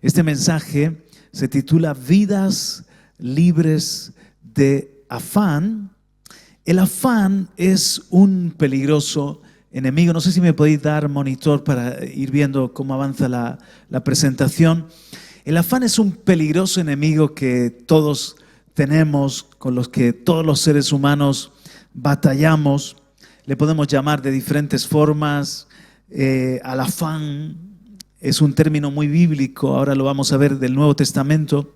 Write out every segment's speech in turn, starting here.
Este mensaje se titula Vidas libres de afán. El afán es un peligroso enemigo. No sé si me podéis dar monitor para ir viendo cómo avanza la presentación. El afán es un peligroso enemigo que todos tenemos, con los que todos los seres humanos batallamos. Le podemos llamar de diferentes formas. Al afán es un término muy bíblico, ahora lo vamos a ver del Nuevo Testamento,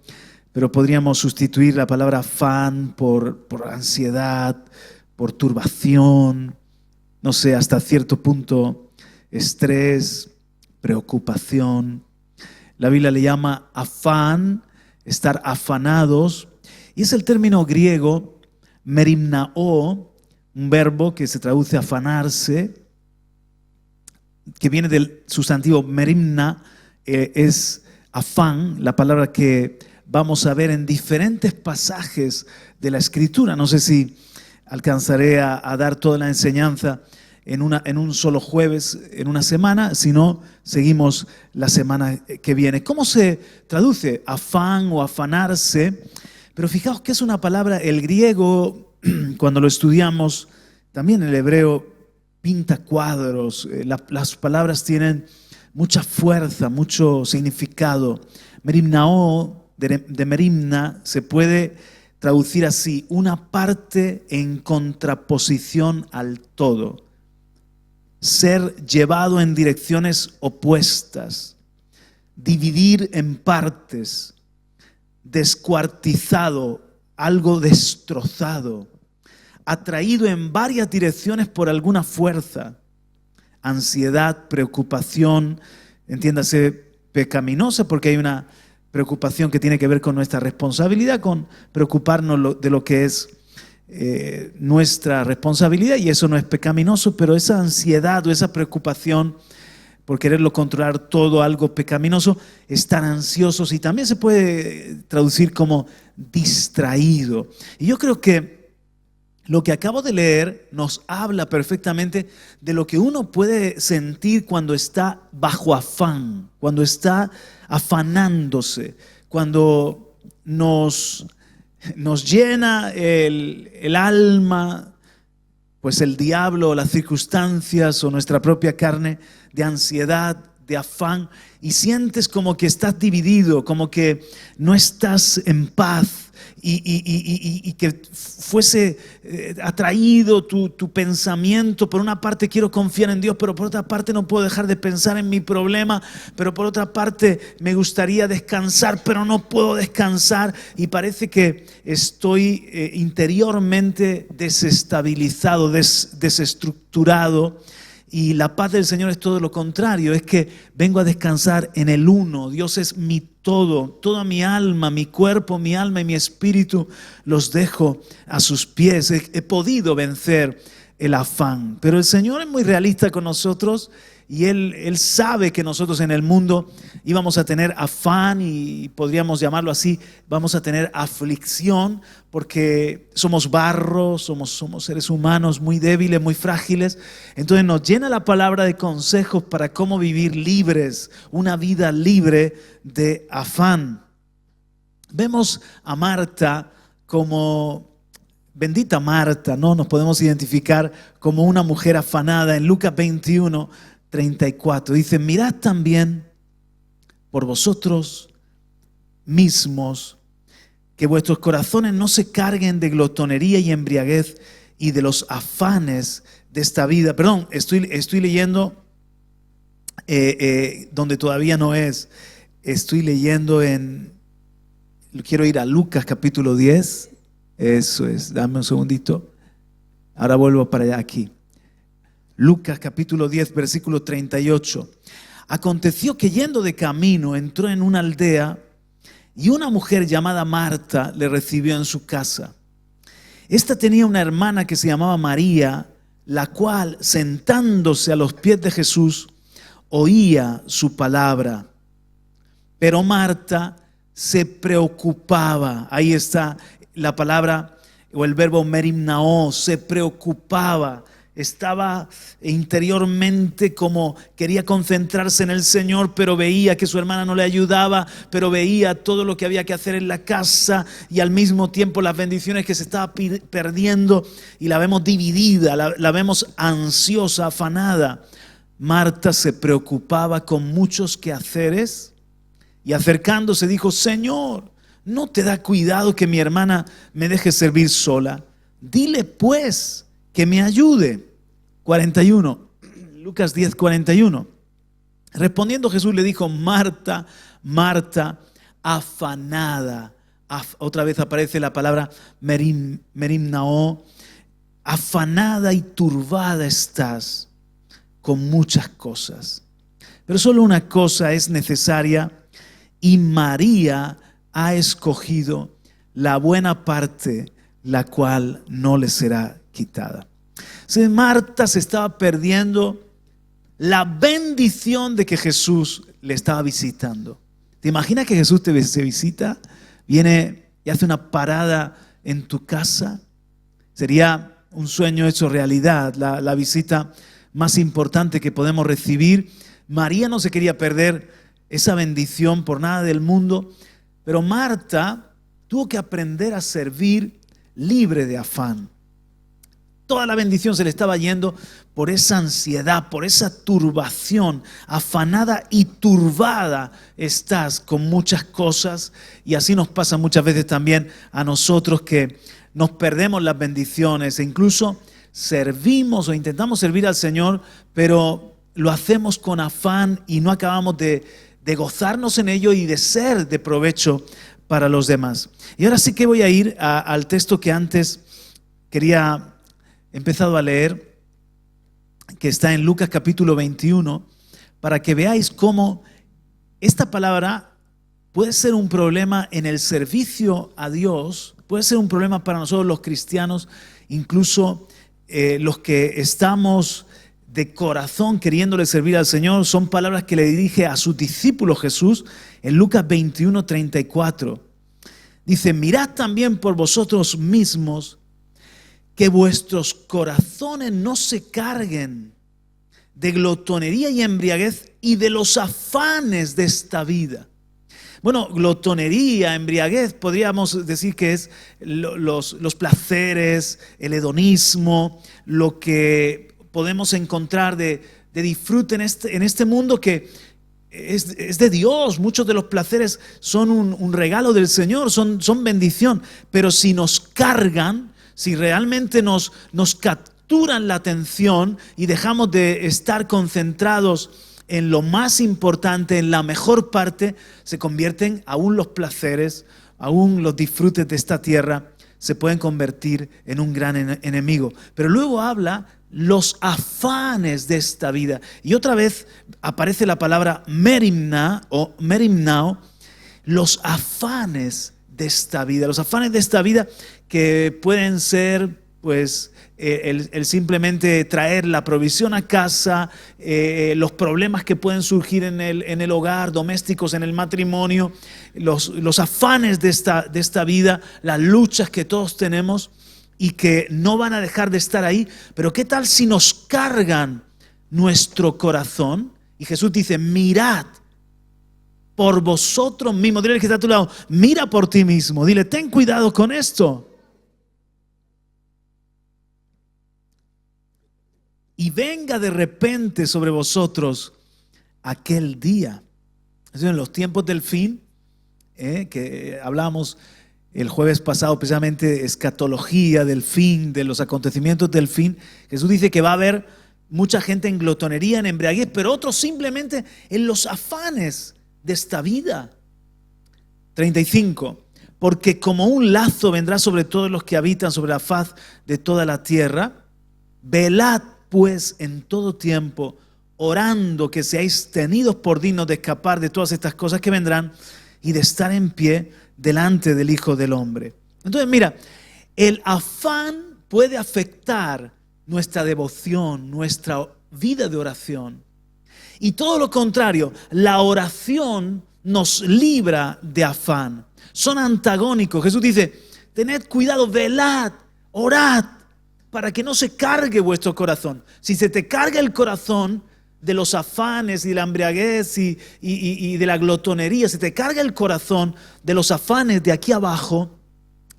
pero podríamos sustituir la palabra afán por ansiedad, por turbación, no sé, hasta cierto punto estrés, preocupación. La Biblia le llama afán, estar afanados, y es el término griego merimnao, un verbo que se traduce afanarse, que viene del sustantivo merimna, es afán, la palabra que vamos a ver en diferentes pasajes de la Escritura. No sé si alcanzaré a dar toda la enseñanza en un solo jueves, en una semana, si no, seguimos la semana que viene. ¿Cómo se traduce afán o afanarse? Pero fijaos que es una palabra, el griego, cuando lo estudiamos, también el hebreo, pinta cuadros, las palabras tienen mucha fuerza, mucho significado. Merimnao, de merimna, se puede traducir así: una parte en contraposición al todo. Ser llevado en direcciones opuestas, dividir en partes, descuartizado, algo destrozado, atraído en varias direcciones por alguna fuerza, ansiedad, preocupación, entiéndase pecaminosa, porque hay una preocupación que tiene que ver con nuestra responsabilidad, con preocuparnos de lo que es nuestra responsabilidad, y eso no es pecaminoso, pero esa ansiedad o esa preocupación por quererlo controlar todo, algo pecaminoso, estar ansiosos, y también se puede traducir como distraído. Y yo creo que lo que acabo de leer nos habla perfectamente de lo que uno puede sentir cuando está bajo afán, cuando está afanándose, cuando nos llena el alma, pues el diablo o las circunstancias o nuestra propia carne, de ansiedad, de afán, y sientes como que estás dividido, como que no estás en paz. Y que fuese atraído tu pensamiento. Por una parte quiero confiar en Dios, pero por otra parte no puedo dejar de pensar en mi problema, pero por otra parte me gustaría descansar, pero no puedo descansar, y parece que estoy interiormente desestabilizado, desestructurado. Y la paz del Señor es todo lo contrario, es que vengo a descansar en el uno. Dios es mi todo, toda mi alma, mi cuerpo, mi alma y mi espíritu los dejo a sus pies. He podido vencer el afán, pero el Señor es muy realista con nosotros, y Él sabe que nosotros en el mundo íbamos a tener afán, y podríamos llamarlo así, vamos a tener aflicción, porque somos barro, somos seres humanos muy débiles, muy frágiles. Entonces nos llena la palabra de consejos para cómo vivir libres, una vida libre de afán. Vemos a Marta como... Bendita Marta, ¿no? Nos podemos identificar como una mujer afanada. En Lucas 21, 34 dice: mirad también por vosotros mismos que vuestros corazones no se carguen de glotonería y embriaguez y de los afanes de esta vida. Perdón, estoy leyendo donde todavía no es. Estoy leyendo quiero ir a Lucas capítulo 10. Eso es, dame un segundito. Ahora vuelvo para allá aquí. Lucas capítulo 10, versículo 38. Aconteció que yendo de camino entró en una aldea, y una mujer llamada Marta le recibió en su casa. Esta tenía una hermana que se llamaba María, la cual, sentándose a los pies de Jesús, oía su palabra. Pero Marta se preocupaba. Ahí está la palabra o el verbo merimnao, se preocupaba. estaba interiormente como quería concentrarse en el Señor, pero veía que su hermana no le ayudaba, pero veía todo lo que había que hacer en la casa y al mismo tiempo las bendiciones que se estaba perdiendo, y la vemos dividida, la vemos ansiosa, afanada. Marta se preocupaba con muchos quehaceres y acercándose dijo: Señor, ¿no te da cuidado que mi hermana me deje servir sola? Dile pues que me ayude. 41, Lucas 10, 41. Respondiendo Jesús le dijo: Marta, Marta, afanada. Otra vez aparece la palabra merimnao. Afanada y turbada estás con muchas cosas, pero solo una cosa es necesaria, y María ha escogido la buena parte, la cual no le será quitada. Si Marta se estaba perdiendo la bendición de que Jesús le estaba visitando. ¿Te imaginas que Jesús te visita? Viene y hace una parada en tu casa. Sería un sueño hecho realidad, la visita más importante que podemos recibir. María no se quería perder esa bendición por nada del mundo, pero Marta tuvo que aprender a servir libre de afán. Toda la bendición se le estaba yendo por esa ansiedad, por esa turbación. Afanada y turbada estás con muchas cosas, y así nos pasa muchas veces también a nosotros, que nos perdemos las bendiciones e incluso servimos o intentamos servir al Señor, pero lo hacemos con afán y no acabamos de gozarnos en ello y de ser de provecho para los demás. Y ahora sí que voy a ir al texto que antes he empezado a leer, que está en Lucas capítulo 21, para que veáis cómo esta palabra puede ser un problema en el servicio a Dios, puede ser un problema para nosotros los cristianos, incluso los que estamos de corazón queriéndole servir al Señor. Son palabras que le dirige a sus discípulos Jesús en Lucas 21, 34. Dice: mirad también por vosotros mismos que vuestros corazones no se carguen de glotonería y embriaguez y de los afanes de esta vida. Bueno, glotonería, embriaguez, podríamos decir que es los placeres, el hedonismo, lo que podemos encontrar de disfrute en este mundo que es de Dios. Muchos de los placeres son un regalo del Señor, son bendición, pero si nos cargan, si realmente nos capturan la atención y dejamos de estar concentrados en lo más importante, en la mejor parte, se convierten, aún los placeres, aún los disfrutes de esta tierra, se pueden convertir en un gran enemigo. Pero luego habla los afanes de esta vida. Y otra vez aparece la palabra merimna o merimnao, los afanes de esta vida. Los afanes de esta vida que pueden ser, pues, el simplemente traer la provisión a casa, los problemas que pueden surgir en el hogar, domésticos, en el matrimonio, los afanes de esta vida, las luchas que todos tenemos y que no van a dejar de estar ahí. Pero ¿qué tal si nos cargan nuestro corazón? Y Jesús dice: mirad por vosotros mismos. Dile al que está a tu lado: mira por ti mismo. Dile: ten cuidado con esto. Y venga de repente sobre vosotros aquel día. En los tiempos del fin, que hablamos el jueves pasado, precisamente escatología del fin, de los acontecimientos del fin. Jesús dice que va a haber mucha gente en glotonería, en embriaguez, pero otros simplemente en los afanes de esta vida. 35. Porque como un lazo vendrá sobre todos los que habitan sobre la faz de toda la tierra. Velad pues en todo tiempo, orando que seáis tenidos por dignos de escapar de todas estas cosas que vendrán y de estar en pie delante del Hijo del Hombre. Entonces, mira, el afán puede afectar nuestra devoción, nuestra vida de oración. Y todo lo contrario, la oración nos libra de afán. Son antagónicos. Jesús dice: tened cuidado, velad, orad, para que no se cargue vuestro corazón. Si se te carga el corazón de los afanes y de la embriaguez y de la glotonería, se te carga el corazón de los afanes de aquí abajo,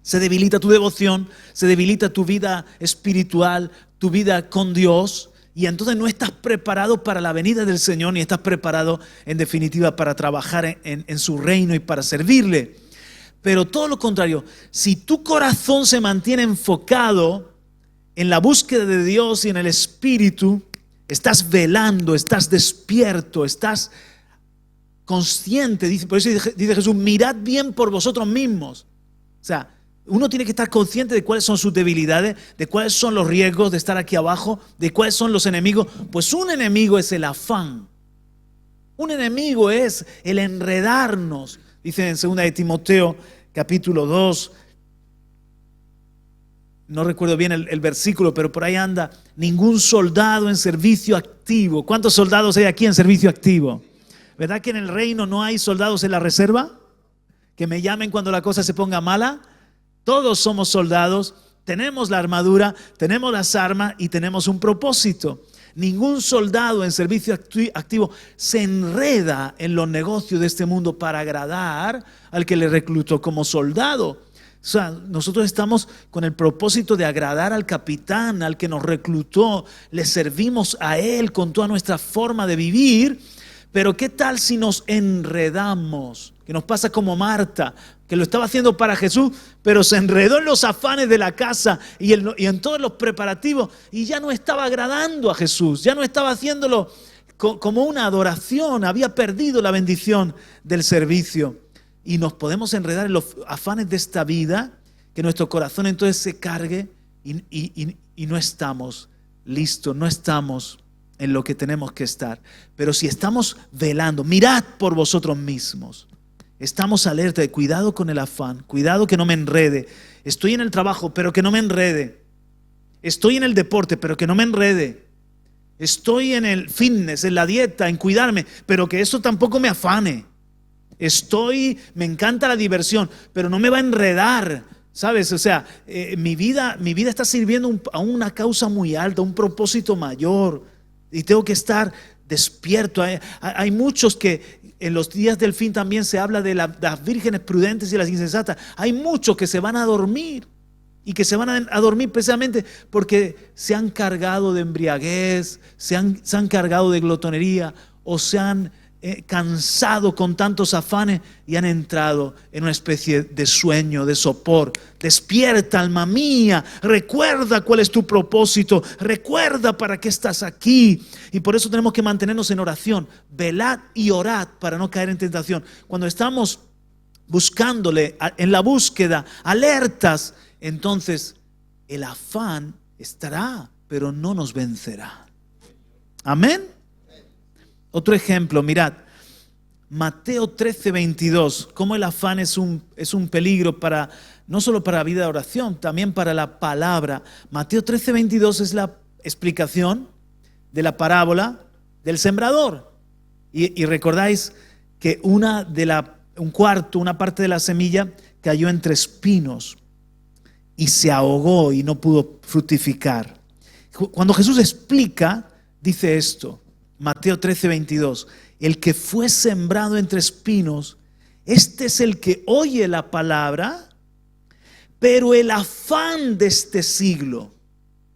se debilita tu devoción, se debilita tu vida espiritual, tu vida con Dios, y entonces no estás preparado para la venida del Señor, ni estás preparado en definitiva para trabajar en su reino y para servirle. Pero todo lo contrario, si tu corazón se mantiene enfocado en la búsqueda de Dios y en el Espíritu, estás velando, estás despierto, estás consciente. Por eso dice Jesús, mirad bien por vosotros mismos. O sea, uno tiene que estar consciente de cuáles son sus debilidades, de cuáles son los riesgos de estar aquí abajo, de cuáles son los enemigos. Pues un enemigo es el afán. Un enemigo es el enredarnos. Dice en 2 de Timoteo, capítulo 2, no recuerdo bien el versículo, pero por ahí anda, ningún soldado en servicio activo. ¿Cuántos soldados hay aquí en servicio activo? ¿Verdad que en el reino no hay soldados en la reserva? Que me llamen cuando la cosa se ponga mala. Todos somos soldados, tenemos la armadura, tenemos las armas y tenemos un propósito. Ningún soldado en servicio activo se enreda en los negocios de este mundo para agradar al que le reclutó como soldado. O sea, nosotros estamos con el propósito de agradar al capitán, al que nos reclutó, le servimos a él con toda nuestra forma de vivir. Pero ¿qué tal si nos enredamos? Que nos pasa como Marta, que lo estaba haciendo para Jesús, pero se enredó en los afanes de la casa y en todos los preparativos y ya no estaba agradando a Jesús, ya no estaba haciéndolo como una adoración, había perdido la bendición del servicio. Y nos podemos enredar en los afanes de esta vida, que nuestro corazón entonces se cargue y no estamos listos, no estamos en lo que tenemos que estar. Pero si estamos velando, mirad por vosotros mismos. Estamos alerta de cuidado con el afán, cuidado que no me enrede. Estoy en el trabajo, pero que no me enrede. Estoy en el deporte, pero que no me enrede. Estoy en el fitness, en la dieta, en cuidarme, pero que eso tampoco me afane. Me encanta la diversión, pero no me va a enredar, ¿sabes? O sea, mi vida está sirviendo a una causa muy alta, un propósito mayor, y tengo que estar despierto. Hay muchos que en los días del fin también se habla de las vírgenes prudentes y las insensatas. Hay muchos que se van a dormir y que se van a dormir precisamente porque se han cargado de embriaguez, se han cargado de glotonería o se han cansado con tantos afanes y han entrado en una especie de sueño, de sopor. Despierta, alma mía, recuerda cuál es tu propósito, recuerda para qué estás aquí. Y por eso tenemos que mantenernos en oración, velad y orad para no caer en tentación. Cuando estamos buscándole, en la búsqueda, alertas, entonces el afán estará, pero no nos vencerá. Amén. Otro ejemplo, mirad, Mateo 13:22, cómo el afán es un peligro no solo para la vida de oración, también para la palabra. Mateo 13:22 es la explicación de la parábola del sembrador. Y recordáis que una parte de la semilla cayó entre espinos y se ahogó y no pudo fructificar. Cuando Jesús explica, dice esto. Mateo 13:22, el que fue sembrado entre espinos, este es el que oye la palabra, pero el afán de este siglo,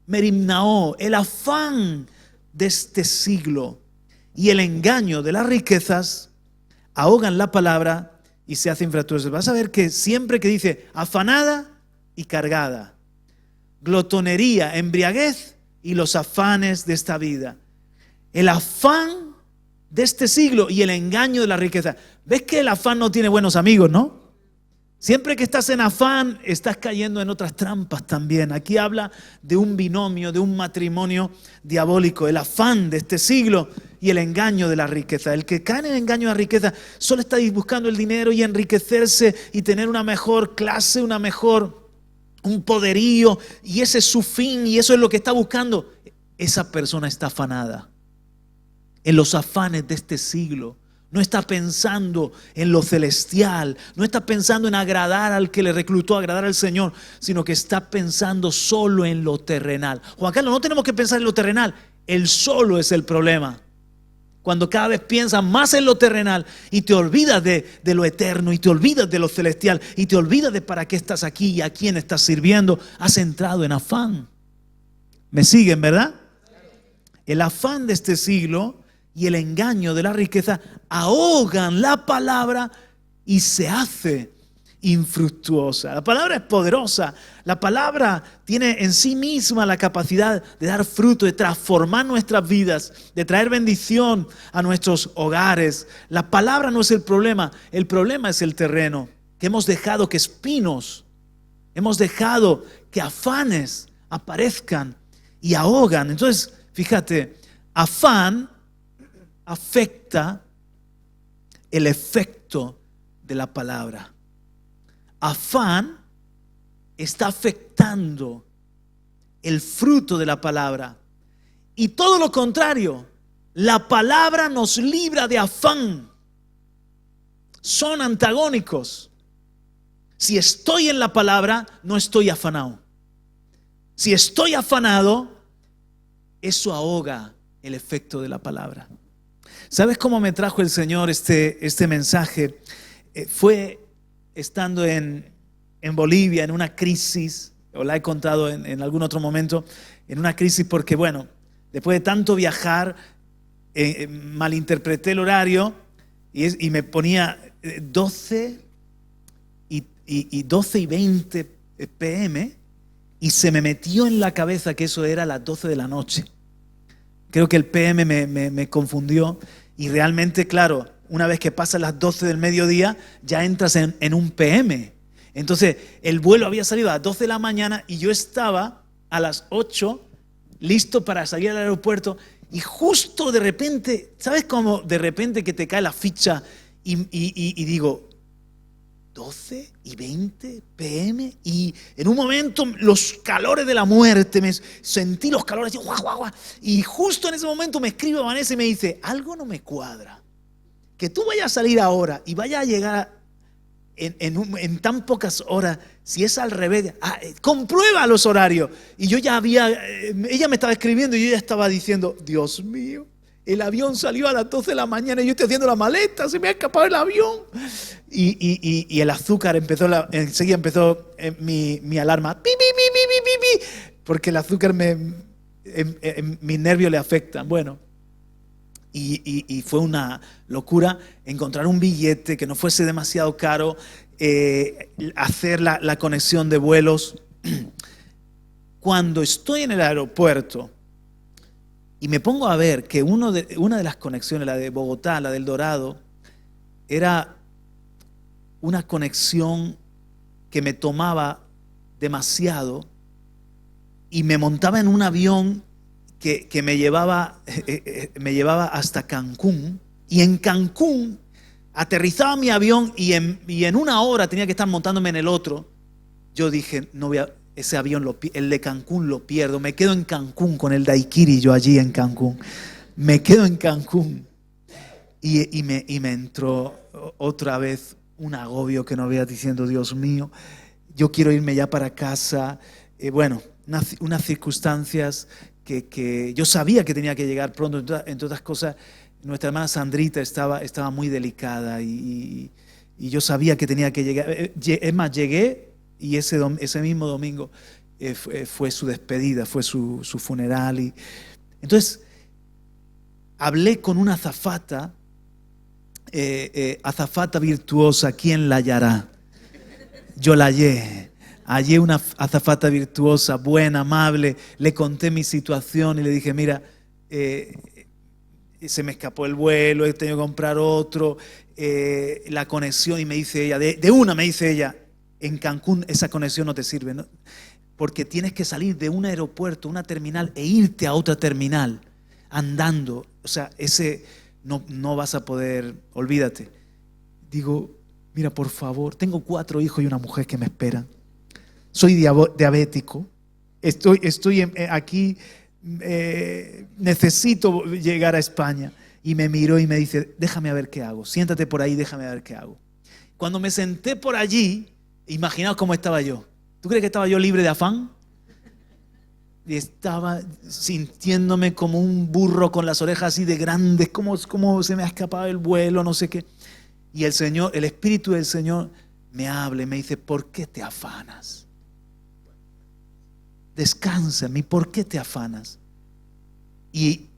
merimnao, el afán de este siglo y el engaño de las riquezas ahogan la palabra y se hace infructuosa. Vas a ver que siempre que dice afanada y cargada, glotonería, embriaguez y los afanes de esta vida. El afán de este siglo y el engaño de la riqueza. ¿Ves que el afán no tiene buenos amigos, no? Siempre que estás en afán, estás cayendo en otras trampas también. Aquí habla de un binomio, de un matrimonio diabólico. El afán de este siglo y el engaño de la riqueza. El que cae en el engaño de la riqueza solo está buscando el dinero y enriquecerse y tener una mejor clase, un poderío. Y ese es su fin y eso es lo que está buscando. Esa persona está afanada en los afanes de este siglo, No está pensando en lo celestial, no está pensando en agradar al que le reclutó, agradar al Señor, sino que está pensando solo en lo terrenal. Juan Carlos, no tenemos que pensar en lo terrenal, el solo es el problema. Cuando cada vez piensas más en lo terrenal y te olvidas de lo eterno y te olvidas de lo celestial y te olvidas de para qué estás aquí y a quién estás sirviendo, has entrado en afán. ¿Me siguen, verdad? El afán de este siglo y el engaño de la riqueza ahogan la palabra y se hace infructuosa. La palabra es poderosa. La palabra tiene en sí misma la capacidad de dar fruto, de transformar nuestras vidas, de traer bendición a nuestros hogares. La palabra no es el problema es el terreno, que hemos dejado que espinos, hemos dejado que afanes aparezcan y ahogan. Entonces, fíjate, afán afecta el efecto de la palabra. Afán está afectando el fruto de la palabra. Y todo lo contrario, la palabra nos libra de afán. Son antagónicos. Si estoy en la palabra, no estoy afanado. Si estoy afanado, eso ahoga el efecto de la palabra. ¿Sabes cómo me trajo el Señor este mensaje? Fue estando en Bolivia, en una crisis, o la he contado en algún otro momento, en una crisis porque, bueno, después de tanto viajar, malinterpreté el horario y me ponía 12 y 20 p.m. y se me metió en la cabeza que eso era las 12 de la noche. Creo que el PM me confundió y realmente, claro, una vez que pasan las 12 del mediodía, ya entras en un PM. Entonces, el vuelo había salido a las 12 de la mañana y yo estaba a las 8 listo para salir al aeropuerto y justo de repente, ¿sabes cómo de repente que te cae la ficha y digo, 12 y 20 p.m. y en un momento los calores de la muerte, sentí los calores y justo en ese momento me escribe Vanessa y me dice, algo no me cuadra, que tú vayas a salir ahora y vayas a llegar en tan pocas horas, si es al revés, comprueba los horarios. Y yo ya ella me estaba escribiendo y yo ya estaba diciendo, Dios mío, el avión salió a las 12 de la mañana y yo estoy haciendo la maleta, se me ha escapado el avión. Y el azúcar enseguida empezó mi alarma, pi, pi, pi, pi, pi, pi, porque el azúcar mis nervios le afectan. Bueno, y fue una locura encontrar un billete que no fuese demasiado caro, hacer la conexión de vuelos. Cuando estoy en el aeropuerto y me pongo a ver que una de las conexiones, la de Bogotá, la del Dorado, era una conexión que me tomaba demasiado y me montaba en un avión que me llevaba hasta Cancún, y en Cancún aterrizaba mi avión y en una hora tenía que estar montándome en el otro. Yo dije, ese avión, el de Cancún lo pierdo, me quedo en Cancún con el daiquiri, yo allí en Cancún, me quedo en Cancún. Y me entró otra vez un agobio que no veas, diciendo, Dios mío, yo quiero irme ya para casa. Bueno, unas circunstancias que yo sabía que tenía que llegar pronto. Entre otras cosas, nuestra hermana Sandrita estaba muy delicada y yo sabía que tenía que llegar. Es más, llegué y ese mismo domingo fue su despedida, fue su funeral. Entonces, hablé con una azafata, azafata virtuosa, ¿quién la hallará? Yo la hallé una azafata virtuosa, buena, amable. Le conté mi situación y le dije, mira, se me escapó el vuelo, he tenido que comprar otro, la conexión. Y me dice ella, me dice ella, en Cancún esa conexión no te sirve, ¿no? Porque tienes que salir de un aeropuerto, una terminal, e irte a otra terminal andando. O sea, no vas a poder, olvídate. Digo, mira, por favor, tengo 4 hijos y una mujer que me esperan. Soy diabético, estoy aquí, necesito llegar a España. y me miró y me dice, déjame a ver qué hago, siéntate por ahí, déjame a ver qué hago. Cuando me senté por allí, imaginaos cómo estaba yo. ¿Tú crees que estaba yo libre de afán? Y estaba sintiéndome como un burro con las orejas así de grandes, como se me ha escapado el vuelo, no sé qué. Y el Señor, el Espíritu del Señor me habla y me dice, ¿por qué te afanas? Descansa en mí, ¿por qué te afanas? Y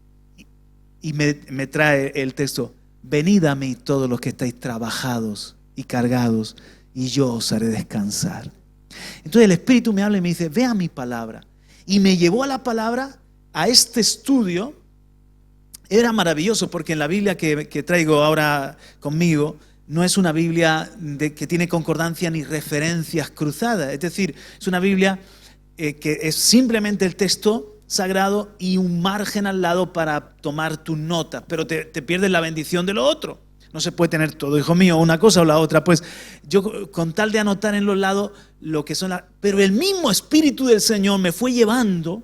me trae el texto, venid a mí todos los que estáis trabajados y cargados, y yo os haré descansar. Entonces el Espíritu me habla y me dice, ve a mi palabra. Y me llevó a la palabra, a este estudio. Era maravilloso porque en la Biblia que traigo ahora conmigo, no es una Biblia que tiene concordancia ni referencias cruzadas. Es decir, es una Biblia que es simplemente el texto sagrado y un margen al lado para tomar tus notas, pero te pierdes la bendición de lo otro. No se puede tener todo, hijo mío, una cosa o la otra. Pues yo con tal de anotar en los lados lo que son las... Pero el mismo Espíritu del Señor me fue llevando,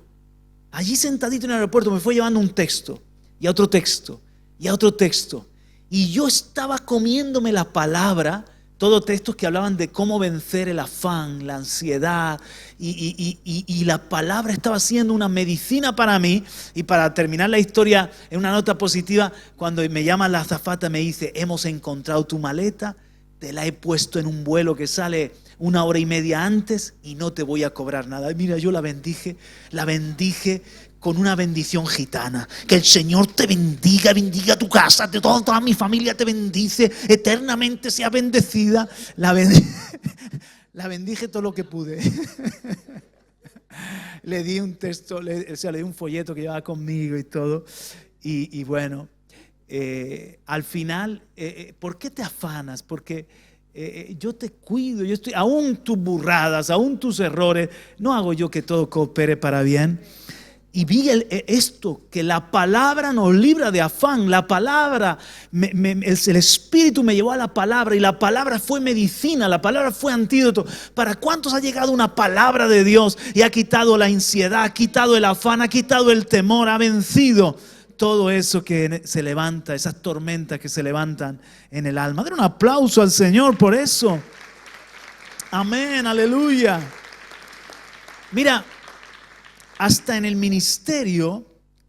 allí sentadito en el aeropuerto, me fue llevando un texto y a otro texto y a otro texto. Y yo estaba comiéndome la palabra, todos textos que hablaban de cómo vencer el afán, la ansiedad, y la palabra estaba siendo una medicina para mí. Y para terminar la historia en una nota positiva, cuando me llama la azafata, me dice, hemos encontrado tu maleta, te la he puesto en un vuelo que sale 1 hora y media antes y no te voy a cobrar nada. Y mira, yo la bendije con una bendición gitana. Que el Señor te bendiga, bendiga tu casa, toda mi familia te bendice, eternamente sea bendecida. La bendije todo lo que pude. Le di un texto, le di un folleto que llevaba conmigo y todo. Y bueno, al final, ¿por qué te afanas? Porque yo te cuido, yo estoy, aún tus burradas, aún tus errores, no hago yo que todo coopere para bien. Y vi esto, que la palabra nos libra de afán. La palabra, el Espíritu me llevó a la palabra y la palabra fue medicina, la palabra fue antídoto. ¿Para cuántos ha llegado una palabra de Dios y ha quitado la ansiedad, ha quitado el afán, ha quitado el temor, ha vencido todo eso que se levanta, esas tormentas que se levantan en el alma? Den un aplauso al Señor por eso. Amén, aleluya. Mira, hasta en el ministerio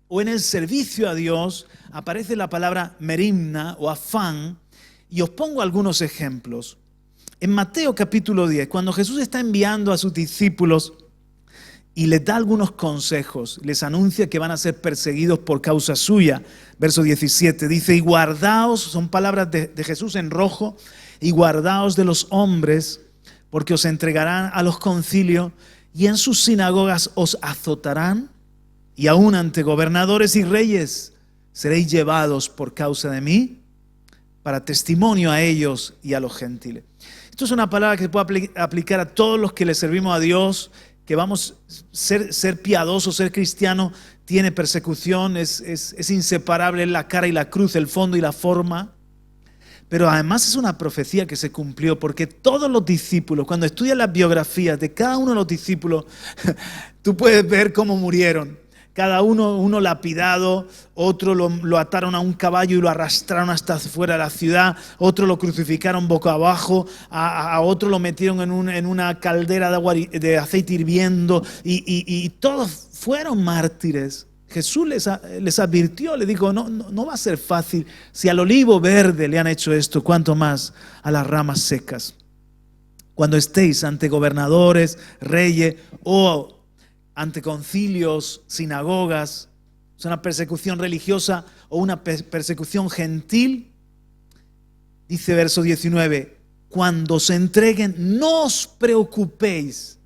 o en el servicio a Dios aparece la palabra merimna o afán, y os pongo algunos ejemplos. En Mateo capítulo 10, cuando Jesús está enviando a sus discípulos y les da algunos consejos, les anuncia que van a ser perseguidos por causa suya. Verso 17 dice, y guardaos, son palabras de Jesús en rojo, y guardaos de los hombres, porque os entregarán a los concilios, y en sus sinagogas os azotarán, y aún ante gobernadores y reyes seréis llevados por causa de mí, para testimonio a ellos y a los gentiles. Esto es una palabra que se puede aplicar a todos los que le servimos a Dios, que vamos a ser piadosos, ser cristiano, tiene persecución, es inseparable la cara y la cruz, el fondo y la forma. Pero además es una profecía que se cumplió, porque todos los discípulos, cuando estudias las biografías de cada uno de los discípulos, tú puedes ver cómo murieron. Cada uno lapidado, otro lo ataron a un caballo y lo arrastraron hasta fuera de la ciudad, otro lo crucificaron boca abajo, a otro lo metieron en una caldera de aceite hirviendo, y todos fueron mártires. Jesús les advirtió, le dijo, no va a ser fácil. Si al olivo verde le han hecho esto, ¿cuánto más a las ramas secas? Cuando estéis ante gobernadores, reyes o ante concilios, sinagogas, es una persecución religiosa o una persecución gentil, dice verso 19, cuando se entreguen, no os preocupéis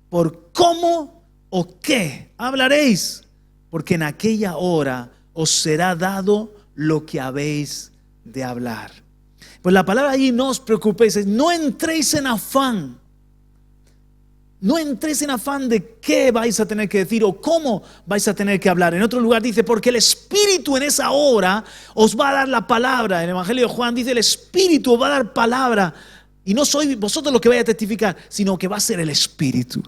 por cómo o qué hablaréis, porque en aquella hora os será dado lo que habéis de hablar. Pues la palabra allí, no os preocupéis, no entréis en afán. No entréis en afán de qué vais a tener que decir o cómo vais a tener que hablar. En otro lugar dice, porque el Espíritu en esa hora os va a dar la palabra. En el Evangelio de Juan dice, el Espíritu os va a dar palabra. Y no sois vosotros los que vais a testificar, sino que va a ser el Espíritu.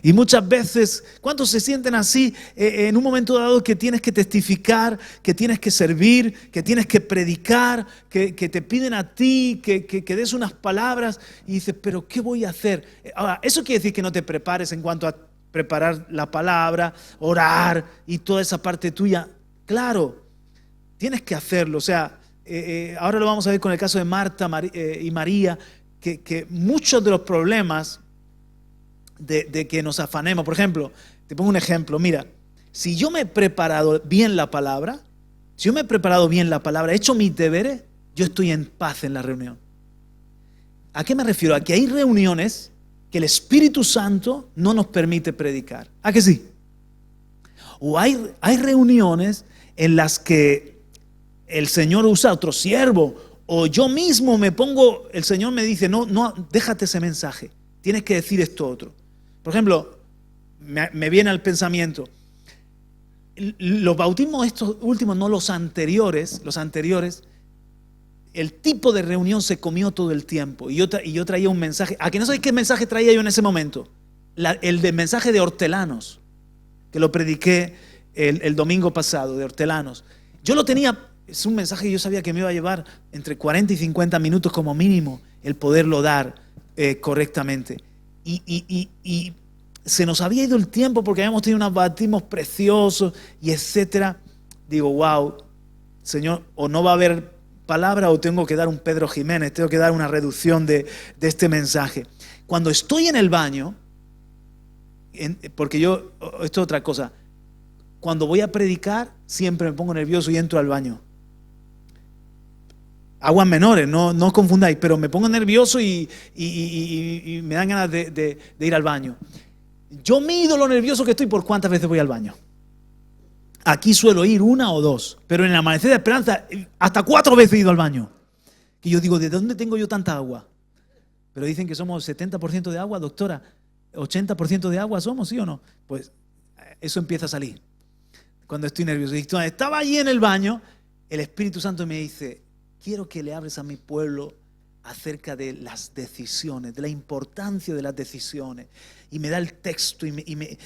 Y muchas veces, ¿cuántos se sienten así en un momento dado que tienes que testificar, que tienes que servir, que tienes que predicar, que te piden a ti, que des unas palabras y dices, pero ¿qué voy a hacer? Ahora, eso quiere decir que no te prepares en cuanto a preparar la palabra, orar y toda esa parte tuya. Claro, tienes que hacerlo. O sea, ahora lo vamos a ver con el caso de Marta y María, que muchos de los problemas de que nos afanemos, por ejemplo, te pongo un ejemplo, mira, si yo me he preparado bien la palabra, he hecho mis deberes, yo estoy en paz en la reunión. ¿A qué me refiero? A que hay reuniones que el Espíritu Santo no nos permite predicar. ¿A que sí? O hay reuniones en las que el Señor usa a otro siervo, o yo mismo me pongo, el Señor me dice, no, déjate ese mensaje, tienes que decir esto otro. Por ejemplo, me viene al pensamiento, los bautismos estos últimos, no los anteriores, el tipo de reunión se comió todo el tiempo. Y yo traía un mensaje. ¿A que no sabéis qué mensaje traía yo en ese momento? El mensaje de hortelanos, que lo prediqué el domingo pasado, de hortelanos. Yo lo tenía, es un mensaje que yo sabía que me iba a llevar entre 40 y 50 minutos como mínimo, el poderlo dar correctamente. Y se nos había ido el tiempo porque habíamos tenido unos bautismos preciosos y etcétera. Digo, wow, Señor, o no va a haber palabra o tengo que dar un Pedro Jiménez, tengo que dar una reducción de este mensaje. Cuando estoy en el baño, porque esto es otra cosa, cuando voy a predicar siempre me pongo nervioso y entro al baño. Aguas menores, no os confundáis, pero me pongo nervioso y me dan ganas de ir al baño. Yo mido lo nervioso que estoy por cuántas veces voy al baño. Aquí suelo ir 1 o 2, pero en el Amanecer de Esperanza hasta 4 veces he ido al baño. Que yo digo, ¿de dónde tengo yo tanta agua? Pero dicen que somos 70% de agua, doctora. 80% de agua somos, ¿sí o no? Pues eso empieza a salir cuando estoy nervioso. Y cuando estaba allí en el baño, el Espíritu Santo me dice, quiero que le hables a mi pueblo acerca de las decisiones, de la importancia de las decisiones. Y me da el texto y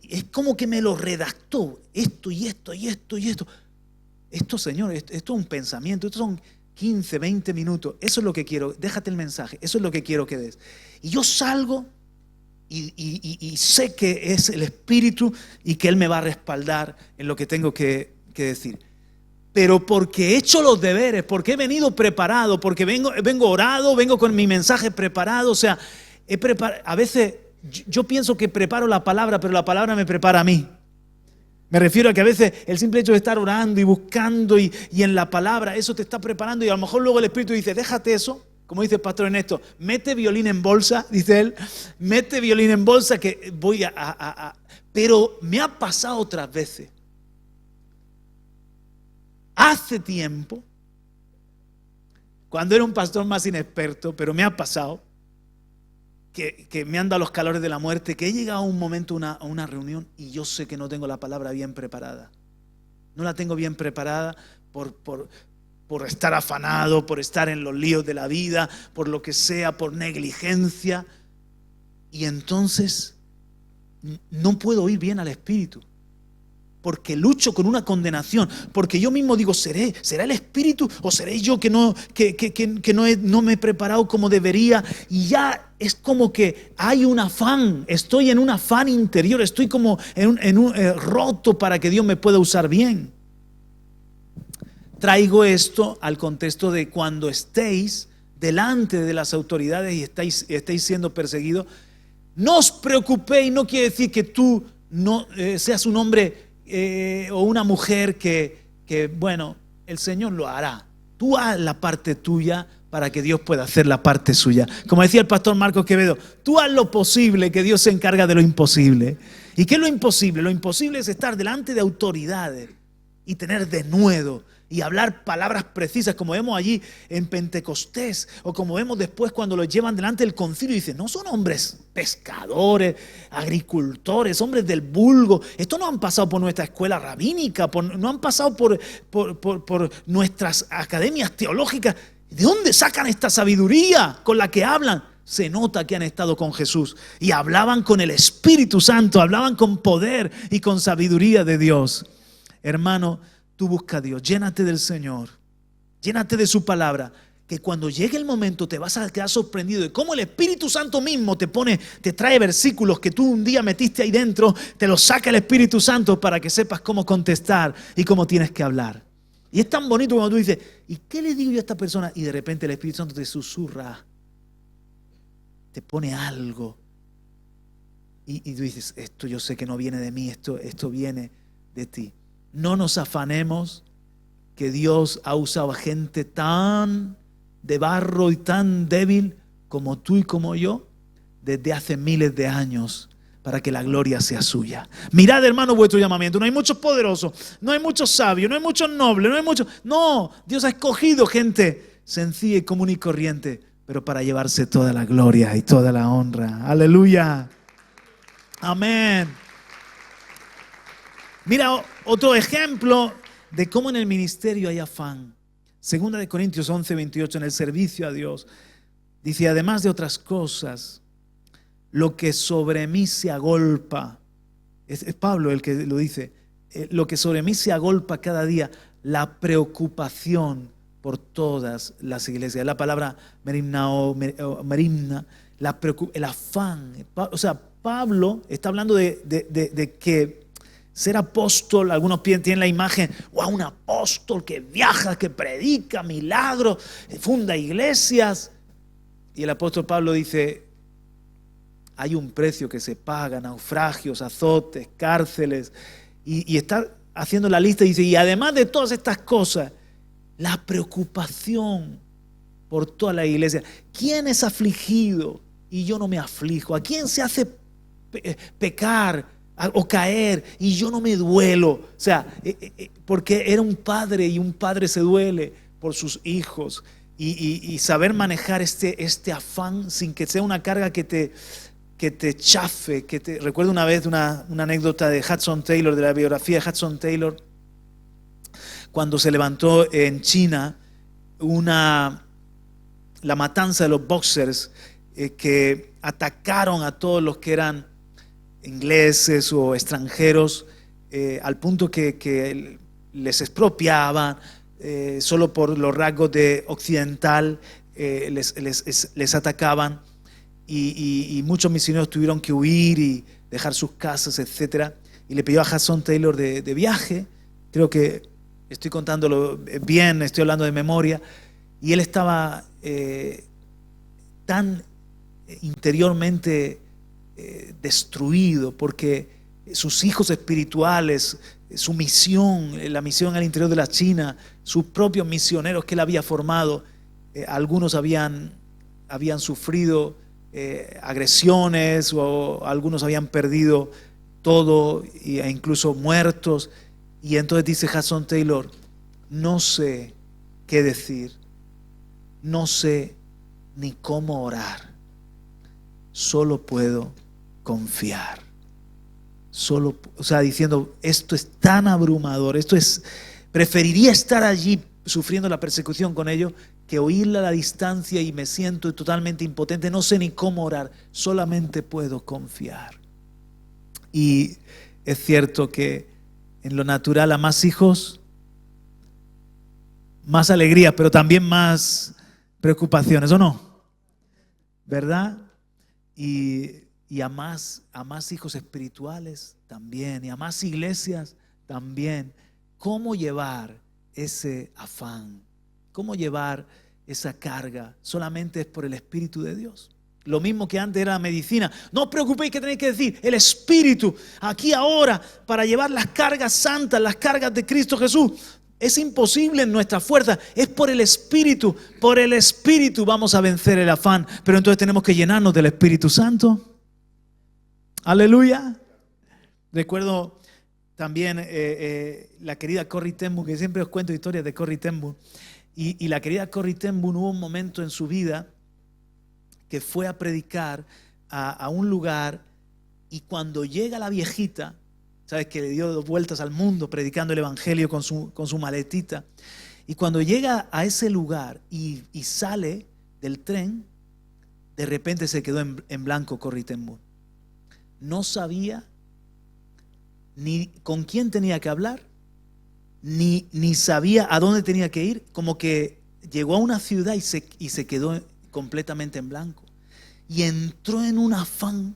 es como que me lo redactó. Esto y esto y esto y esto. Esto, Señor, esto es un pensamiento. Estos son 15, 20 minutos. Eso es lo que quiero. Déjate el mensaje. Eso es lo que quiero que des. Y yo salgo y sé que es el Espíritu y que Él me va a respaldar en lo que tengo que decir. Pero porque he hecho los deberes, porque he venido preparado, porque vengo orado, vengo con mi mensaje preparado. O sea, a veces yo pienso que preparo la palabra, pero la palabra me prepara a mí. Me refiero a que a veces el simple hecho de estar orando y buscando y en la palabra, eso te está preparando y a lo mejor luego el Espíritu dice, déjate eso, como dice el pastor Ernesto, mete violín en bolsa, dice él, mete violín en bolsa que voy Pero me ha pasado otras veces. Hace tiempo, cuando era un pastor más inexperto, pero me ha pasado, que me han dado los calores de la muerte, que he llegado a un momento a una reunión y yo sé que no tengo la palabra bien preparada. No la tengo bien preparada por estar afanado, por estar en los líos de la vida, por lo que sea, por negligencia. Y entonces no puedo oír bien al Espíritu. Porque lucho con una condenación, porque yo mismo digo, ¿será el Espíritu o seré yo que no me he preparado como debería? Y ya es como que hay un afán, estoy en un afán interior, estoy como en un roto para que Dios me pueda usar bien. Traigo esto al contexto de cuando estéis delante de las autoridades y estéis siendo perseguidos, no os preocupéis, no quiere decir que tú no seas un hombre o una mujer que bueno, el Señor lo hará. Tú haz la parte tuya para que Dios pueda hacer la parte suya. Como decía el pastor Marcos Quevedo, tú haz lo posible, que Dios se encarga de lo imposible. ¿Y qué es lo imposible? Lo imposible es estar delante de autoridades y tener denuedo y hablar palabras precisas, como vemos allí en Pentecostés, o como vemos después cuando los llevan delante del concilio y dicen, no son hombres pescadores, agricultores, hombres del vulgo. Estos no han pasado por nuestra escuela rabínica, no han pasado por nuestras academias teológicas. ¿De dónde sacan esta sabiduría con la que hablan? se nota que han estado con Jesús y hablaban con el Espíritu Santo, hablaban con poder y con sabiduría de Dios. Hermano, tú busca a Dios, llénate del Señor, llénate de su palabra, que cuando llegue el momento te vas a quedar sorprendido de cómo el Espíritu Santo mismo te trae versículos que tú un día metiste ahí dentro, te los saca el Espíritu Santo para que sepas cómo contestar y cómo tienes que hablar. Y es tan bonito cuando tú dices, ¿y qué le digo yo a esta persona? Y de repente el Espíritu Santo te susurra, te pone algo. Y tú dices, esto yo sé que no viene de mí, esto viene de ti. No nos afanemos que Dios ha usado a gente tan de barro y tan débil como tú y como yo desde hace miles de años para que la gloria sea suya. Mirad, hermano, vuestro llamamiento. No hay muchos poderosos, no hay muchos sabios, no hay muchos nobles, no hay muchos... No, Dios ha escogido gente sencilla y común y corriente, pero para llevarse toda la gloria y toda la honra. Aleluya. Amén. Mira otro ejemplo de cómo en el ministerio hay afán. Segunda de Corintios 11, 28, en el servicio a Dios, dice, además de otras cosas, lo que sobre mí se agolpa, es Pablo el que lo dice, lo que sobre mí se agolpa cada día, la preocupación por todas las iglesias. La palabra merimna el afán. O sea, Pablo está hablando de que ser apóstol, algunos tienen la imagen, wow, un apóstol que viaja, que predica milagros, funda iglesias. Y el apóstol Pablo dice, hay un precio que se paga, naufragios, azotes, cárceles. Y está haciendo la lista y dice, y además de todas estas cosas, la preocupación por toda la iglesia. ¿Quién es afligido y yo no me aflijo? ¿A quién se hace pecar o caer y yo no me duelo? O sea, porque era un padre y un padre se duele por sus hijos. Y saber manejar este afán sin que sea una carga que te chafe. Recuerdo una vez una anécdota de Hudson Taylor, de la biografía de Hudson Taylor, cuando se levantó en China la matanza de los boxers que atacaron a todos los que eran ingleses o extranjeros, al punto que les expropiaban solo por los rasgos de occidental, les atacaban y muchos misioneros tuvieron que huir y dejar sus casas, etc. Y le pidió a Hudson Taylor de viaje, creo que estoy contándolo bien, estoy hablando de memoria, y él estaba tan interiormente destruido porque sus hijos espirituales, su misión, la misión al interior de la China, sus propios misioneros que él había formado, algunos habían sufrido agresiones o algunos habían perdido todo e incluso muertos. Y entonces dice Hudson Taylor, no sé qué decir, no sé ni cómo orar, solo puedo confiar. O sea, diciendo, esto es tan abrumador, preferiría estar allí sufriendo la persecución con ellos que oírla a la distancia y me siento totalmente impotente, no sé ni cómo orar, solamente puedo confiar. Y es cierto que en lo natural a más hijos, más alegría, pero también más preocupaciones, ¿o no? ¿Verdad? Y a más hijos espirituales también, y a más iglesias también. ¿Cómo llevar ese afán? ¿Cómo llevar esa carga? Solamente es por el Espíritu de Dios. Lo mismo que antes era medicina. No os preocupéis, que tenéis que decir el Espíritu aquí ahora para llevar las cargas santas, las cargas de Cristo Jesús. Es imposible en nuestra fuerza, es por el Espíritu. Por el Espíritu vamos a vencer el afán. Pero entonces tenemos que llenarnos del Espíritu Santo. Aleluya. Recuerdo también la querida Corrie ten Boom, que siempre os cuento historias de Corrie ten Boom. Y la querida Corrie ten Boom, hubo un momento en su vida que fue a predicar a un lugar, y cuando llega la viejita, sabes que le dio 2 vueltas al mundo predicando el evangelio con su maletita, y cuando llega a ese lugar y sale del tren, De repente se quedó en blanco Corrie ten Boom. No sabía ni con quién tenía que hablar, ni sabía a dónde tenía que ir. Como que llegó a una ciudad y se quedó completamente en blanco. Y entró en un afán,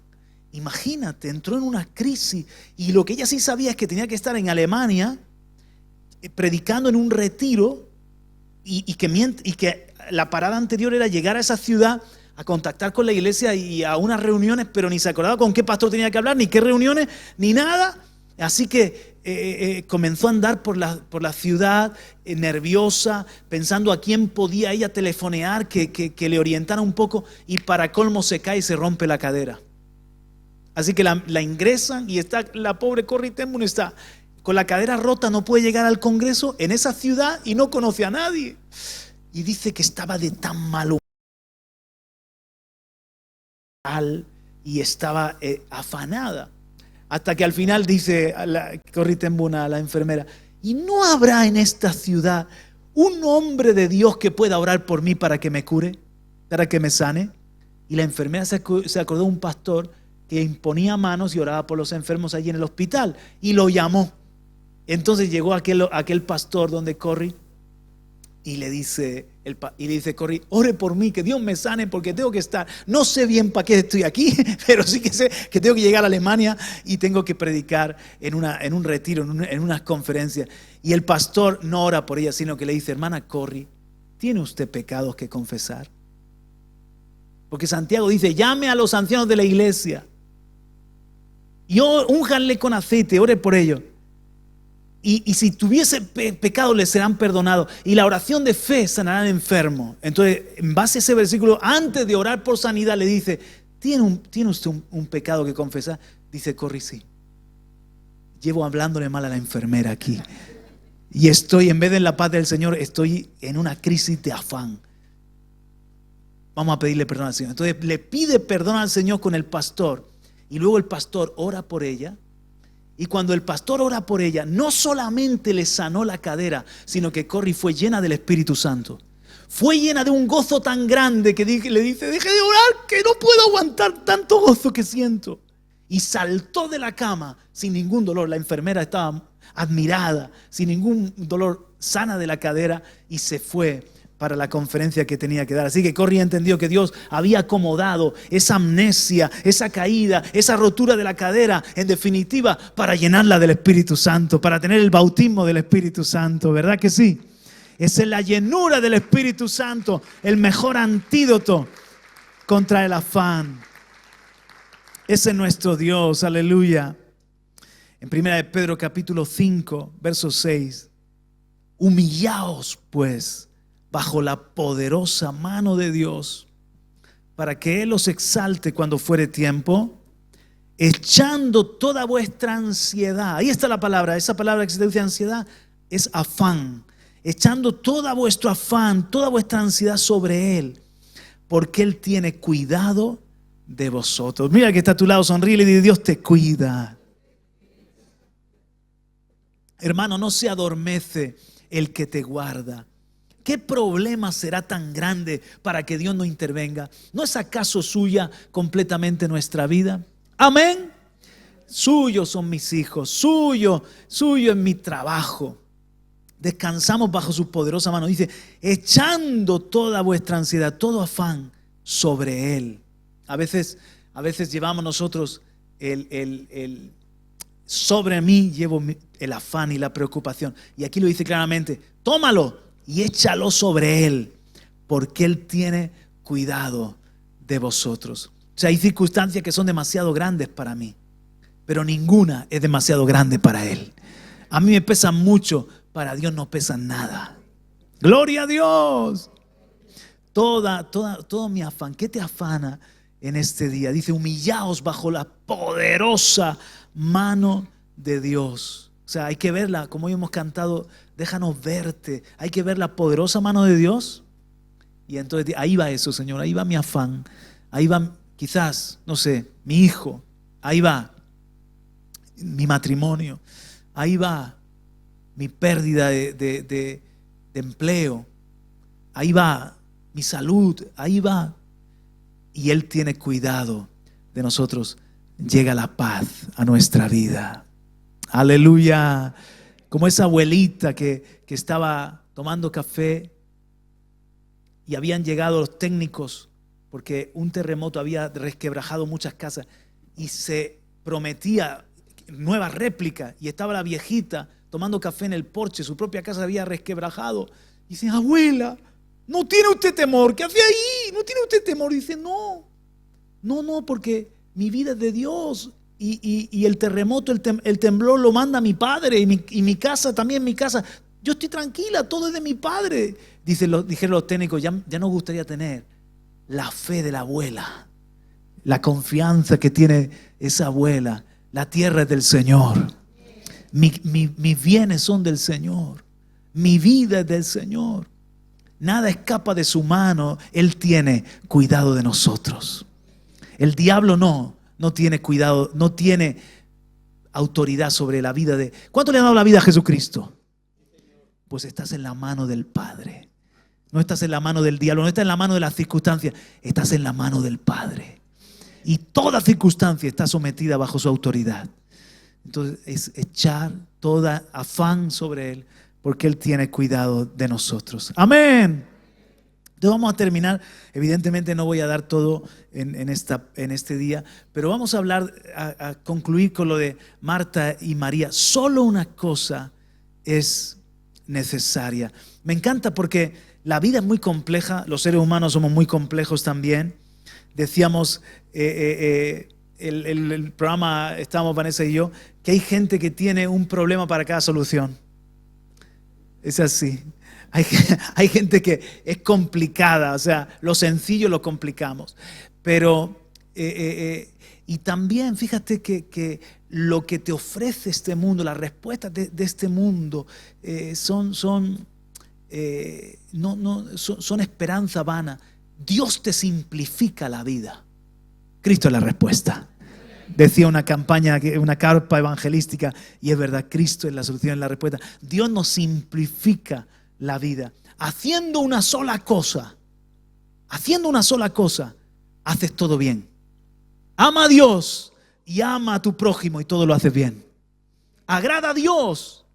imagínate, entró en una crisis. Y lo que ella sí sabía es que tenía que estar en Alemania predicando en un retiro y que la parada anterior era llegar a esa ciudad a contactar con la iglesia y a unas reuniones, pero ni se acordaba con qué pastor tenía que hablar, ni qué reuniones, ni nada. Así que comenzó a andar por la ciudad nerviosa, pensando a quién podía ella telefonear, que le orientara un poco, y para colmo se cae y se rompe la cadera. Así que la ingresan y está la pobre Corrie ten Boom, está con la cadera rota, no puede llegar al Congreso en esa ciudad y no conoce a nadie. Y dice que estaba de tan mal humor y estaba afanada. Hasta que al final dice Corrie ten Boom a la enfermera: ¿y no habrá en esta ciudad un hombre de Dios que pueda orar por mí para que me cure, para que me sane? Y la enfermera se acordó de un pastor que imponía manos y oraba por los enfermos allí en el hospital, y lo llamó. Entonces llegó aquel pastor donde Corrie y le dice Corrie: ore por mí, que Dios me sane, porque tengo que estar, no sé bien para qué estoy aquí, pero sí que sé que tengo que llegar a Alemania y tengo que predicar en un retiro, en unas conferencias. Y el pastor no ora por ella, sino que le dice: hermana Corrie, ¿tiene usted pecados que confesar? Porque Santiago dice: llame a los ancianos de la iglesia y únjanle con aceite, ore por ellos. Y si tuviese pecado le serán perdonados, y la oración de fe sanará al enfermo. Entonces, en base a ese versículo, antes de orar por sanidad, le dice: ¿tiene usted un pecado que confesar? Dice Corrie: sí. Llevo hablándole mal a la enfermera aquí, y estoy, en vez de en la paz del Señor, estoy en una crisis de afán. Vamos a pedirle perdón al Señor. Entonces le pide perdón al Señor con el pastor, y luego el pastor ora por ella. Y cuando el pastor ora por ella, no solamente le sanó la cadera, sino que Corrie fue llena del Espíritu Santo. Fue llena de un gozo tan grande que le dice: deje de orar, que no puedo aguantar tanto gozo que siento. Y saltó de la cama sin ningún dolor. La enfermera estaba admirada, sin ningún dolor, sana de la cadera, y se fue para la conferencia que tenía que dar. Así que Corrie entendió que Dios había acomodado esa amnesia, esa caída, esa rotura de la cadera, en definitiva, para llenarla del Espíritu Santo, para tener el bautismo del Espíritu Santo. ¿Verdad que sí? Esa es la llenura del Espíritu Santo, el mejor antídoto contra el afán. Ese es nuestro Dios, aleluya. En 1 de Pedro capítulo 5, verso 6. Humillaos pues bajo la poderosa mano de Dios, para que Él os exalte cuando fuere tiempo, echando toda vuestra ansiedad. Ahí está la palabra, esa palabra que se traduce ansiedad es afán. Echando toda vuestro afán, toda vuestra ansiedad sobre Él, porque Él tiene cuidado de vosotros. Mira que está a tu lado, sonríe y dice: Dios te cuida. Hermano, no se adormece el que te guarda. ¿Qué problema será tan grande para que Dios no intervenga? ¿No es acaso suya completamente nuestra vida? Amén. Suyos son mis hijos, suyo es mi trabajo. Descansamos bajo su poderosa mano. Dice: echando toda vuestra ansiedad, todo afán sobre Él. A veces llevamos nosotros sobre mí llevo el afán y la preocupación. Y aquí lo dice claramente: tómalo y échalo sobre Él, porque Él tiene cuidado de vosotros. O sea, hay circunstancias que son demasiado grandes para mí, pero ninguna es demasiado grande para Él. A mí me pesan mucho, para Dios no pesan nada. ¡Gloria a Dios! Todo mi afán. ¿Qué te afana en este día? Dice: humillaos bajo la poderosa mano de Dios. O sea, hay que verla, como hoy hemos cantado: déjanos verte. Hay que ver la poderosa mano de Dios. Y entonces ahí va eso, Señor, ahí va mi afán. Ahí va quizás, no sé, mi hijo. Ahí va mi matrimonio. Ahí va mi pérdida de empleo. Ahí va mi salud. Ahí va. y Él tiene cuidado de nosotros, llega la paz a nuestra vida. Aleluya. Como esa abuelita que estaba tomando café y habían llegado los técnicos porque un terremoto había resquebrajado muchas casas y se prometía nueva réplica, y estaba la viejita tomando café en el porche, su propia casa había resquebrajado. Y dice: abuela, no tiene usted temor, ¿qué hace ahí? No tiene usted temor. Y dice: no, porque mi vida es de Dios y el terremoto, el temblor lo manda mi padre, y mi casa también, mi casa. Yo estoy tranquila, todo es de mi padre. Dijeron los técnicos: ya nos gustaría tener la fe de la abuela, la confianza que tiene esa abuela. La tierra es del Señor. Mis bienes son del Señor. Mi vida es del Señor. Nada escapa de su mano. Él tiene cuidado de nosotros. El diablo no tiene cuidado, no tiene autoridad sobre la vida de... ¿Cuánto le ha dado la vida a Jesucristo? Pues estás en la mano del Padre. No estás en la mano del diablo, no estás en la mano de las circunstancias, estás en la mano del Padre. Y toda circunstancia está sometida bajo su autoridad. Entonces es echar toda afán sobre Él, porque Él tiene cuidado de nosotros. Amén. Entonces vamos a terminar. Evidentemente no voy a dar todo en este día, pero vamos a hablar, a concluir con lo de Marta y María. Solo una cosa es necesaria. Me encanta porque la vida es muy compleja, los seres humanos somos muy complejos también. Decíamos, el programa, estábamos Vanessa y yo, que hay gente que tiene un problema para cada solución. Es así. Hay gente que es complicada, o sea, lo sencillo lo complicamos. Pero, y también fíjate que lo que te ofrece este mundo, las respuestas de este mundo son esperanza vana. Dios te simplifica la vida. Cristo es la respuesta. Decía una campaña, una carpa evangelística, y es verdad, Cristo es la solución, es la respuesta. Dios nos simplifica la vida. Haciendo una sola cosa, haces todo bien. Ama a Dios y ama a tu prójimo y todo lo haces bien. Agrada a Dios.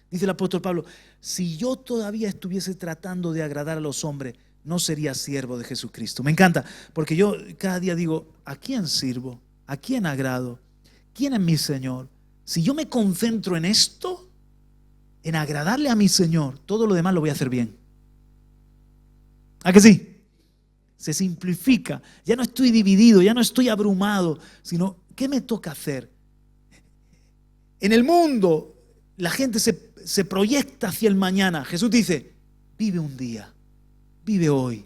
Dice el apóstol Pablo: si yo todavía estuviese tratando de agradar a los hombres, no sería siervo de Jesucristo. Me encanta, porque yo cada día digo: ¿a quién sirvo? ¿A quién agrado? ¿Quién es mi Señor? Si yo me concentro en esto, en agradarle a mi Señor, todo lo demás lo voy a hacer bien. ¿A que sí? Se simplifica. Ya no estoy dividido, ya no estoy abrumado, sino ¿qué me toca hacer? En el mundo la gente se proyecta hacia el mañana. Jesús dice: vive un día, vive hoy.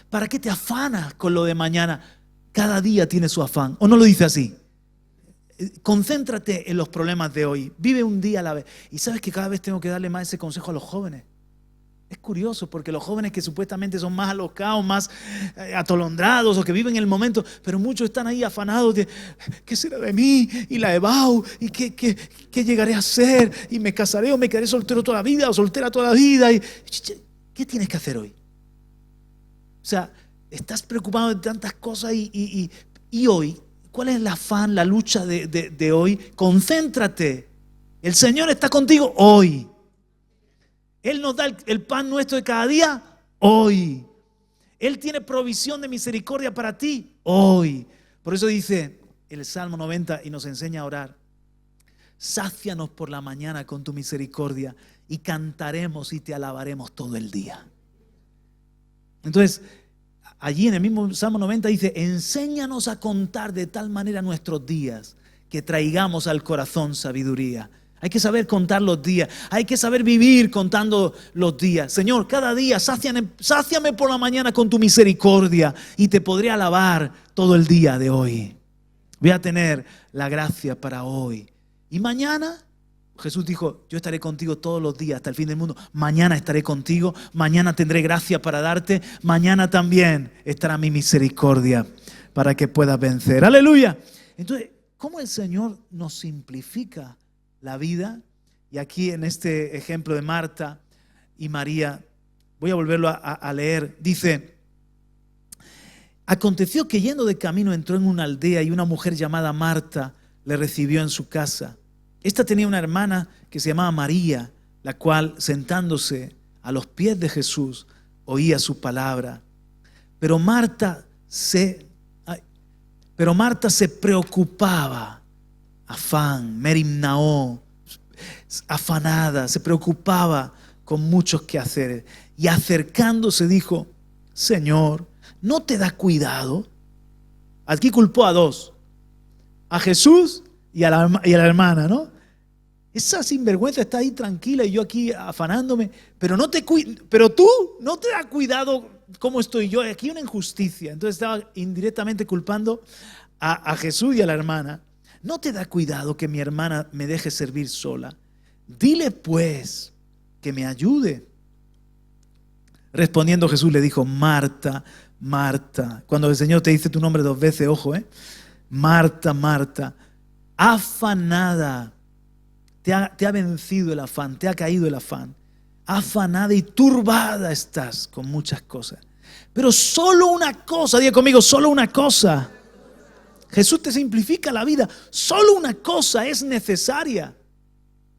¿Para qué te afanas con lo de mañana? Cada día tiene su afán. ¿O no lo dice así? Concéntrate en los problemas de hoy. Vive un día a la vez. Y sabes que cada vez tengo que darle más ese consejo a los jóvenes. Es curioso, porque los jóvenes que supuestamente son más alocados, más atolondrados, o que viven en el momento, pero muchos están ahí afanados de ¿qué será de mí? Y la EBAU, y qué llegaré a ser, y me casaré o me quedaré soltero toda la vida, o soltera toda la vida. ¿Qué tienes que hacer hoy? O sea, estás preocupado de tantas cosas y hoy, ¿cuál es el afán, la lucha de hoy? Concéntrate. El Señor está contigo hoy. Él nos da el pan nuestro de cada día hoy. Él tiene provisión de misericordia para ti hoy. Por eso dice el Salmo 90 y nos enseña a orar: sácianos por la mañana con tu misericordia y cantaremos y te alabaremos todo el día. Entonces, allí en el mismo Salmo 90 dice: enséñanos a contar de tal manera nuestros días que traigamos al corazón sabiduría. Hay que saber contar los días. Hay que saber vivir contando los días. Señor, cada día sáciame por la mañana con tu misericordia y te podré alabar todo el día de hoy. Voy a tener la gracia para hoy. Y mañana, Jesús dijo: yo estaré contigo todos los días hasta el fin del mundo. Mañana estaré contigo. Mañana tendré gracia para darte. Mañana también estará mi misericordia para que puedas vencer. Aleluya. Entonces, ¿cómo el Señor nos simplifica la vida? Y aquí en este ejemplo de Marta y María, voy a volverlo a leer. Dice: Aconteció que yendo de camino entró en una aldea y una mujer llamada Marta le recibió en su casa. Esta tenía una hermana que se llamaba María, la cual, sentándose a los pies de Jesús, oía su palabra. Pero Marta se preocupaba, merimnao, afanada, se preocupaba con muchos quehaceres. Y acercándose dijo: Señor, ¿no te da cuidado? Aquí culpó a dos, a Jesús y a la hermana, ¿no? Esa sinvergüenza está ahí tranquila y yo aquí afanándome, pero tú no te da cuidado cómo estoy yo. Aquí hay una injusticia. Entonces estaba indirectamente culpando a Jesús y a la hermana. ¿No te da cuidado que mi hermana me deje servir sola? Dile pues que me ayude. Respondiendo Jesús le dijo: Marta, Marta. Cuando el Señor te dice tu nombre 2 veces, ojo, Marta, Marta, afanada. Te ha vencido el afán, te ha caído el afán. Afanada y turbada estás con muchas cosas. Pero solo una cosa, diga conmigo, solo una cosa. Jesús te simplifica la vida. Solo una cosa es necesaria.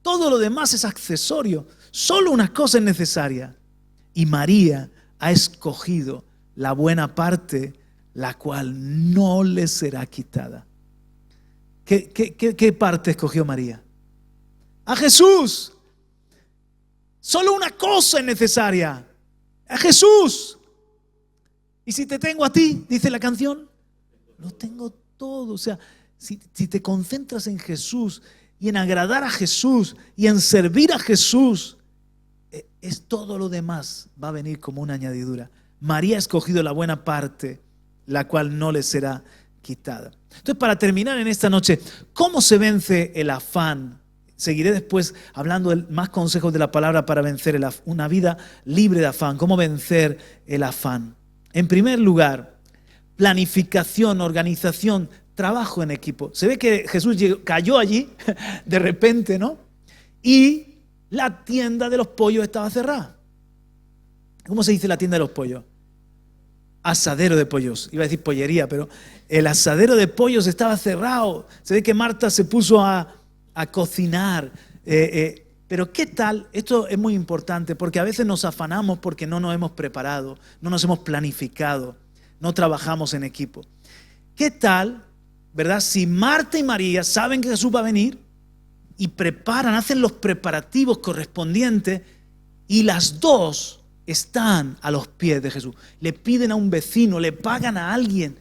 Todo lo demás es accesorio. Solo una cosa es necesaria. Y María ha escogido la buena parte, la cual no le será quitada. ¿Qué parte escogió María? A Jesús. Solo una cosa es necesaria: a Jesús. Y si te tengo a ti, dice la canción, lo tengo todo. O sea, si te concentras en Jesús y en agradar a Jesús y en servir a Jesús, es todo lo demás va a venir como una añadidura. María ha escogido la buena parte, la cual no le será quitada. Entonces, para terminar en esta noche, ¿cómo se vence el afán? Seguiré después hablando de más consejos de la palabra para vencer una vida libre de afán. ¿Cómo vencer el afán? En primer lugar, planificación, organización, trabajo en equipo. Se ve que Jesús cayó allí de repente, ¿no? Y la tienda de los pollos estaba cerrada. ¿Cómo se dice la tienda de los pollos? Asadero de pollos. Iba a decir pollería, pero el asadero de pollos estaba cerrado. Se ve que Marta se puso a cocinar. Pero ¿qué tal? Esto es muy importante porque a veces nos afanamos porque no nos hemos preparado, no nos hemos planificado, no trabajamos en equipo. ¿Qué tal, verdad? Si Marta y María saben que Jesús va a venir y hacen los preparativos correspondientes y las dos están a los pies de Jesús. Le piden a un vecino, le pagan a alguien,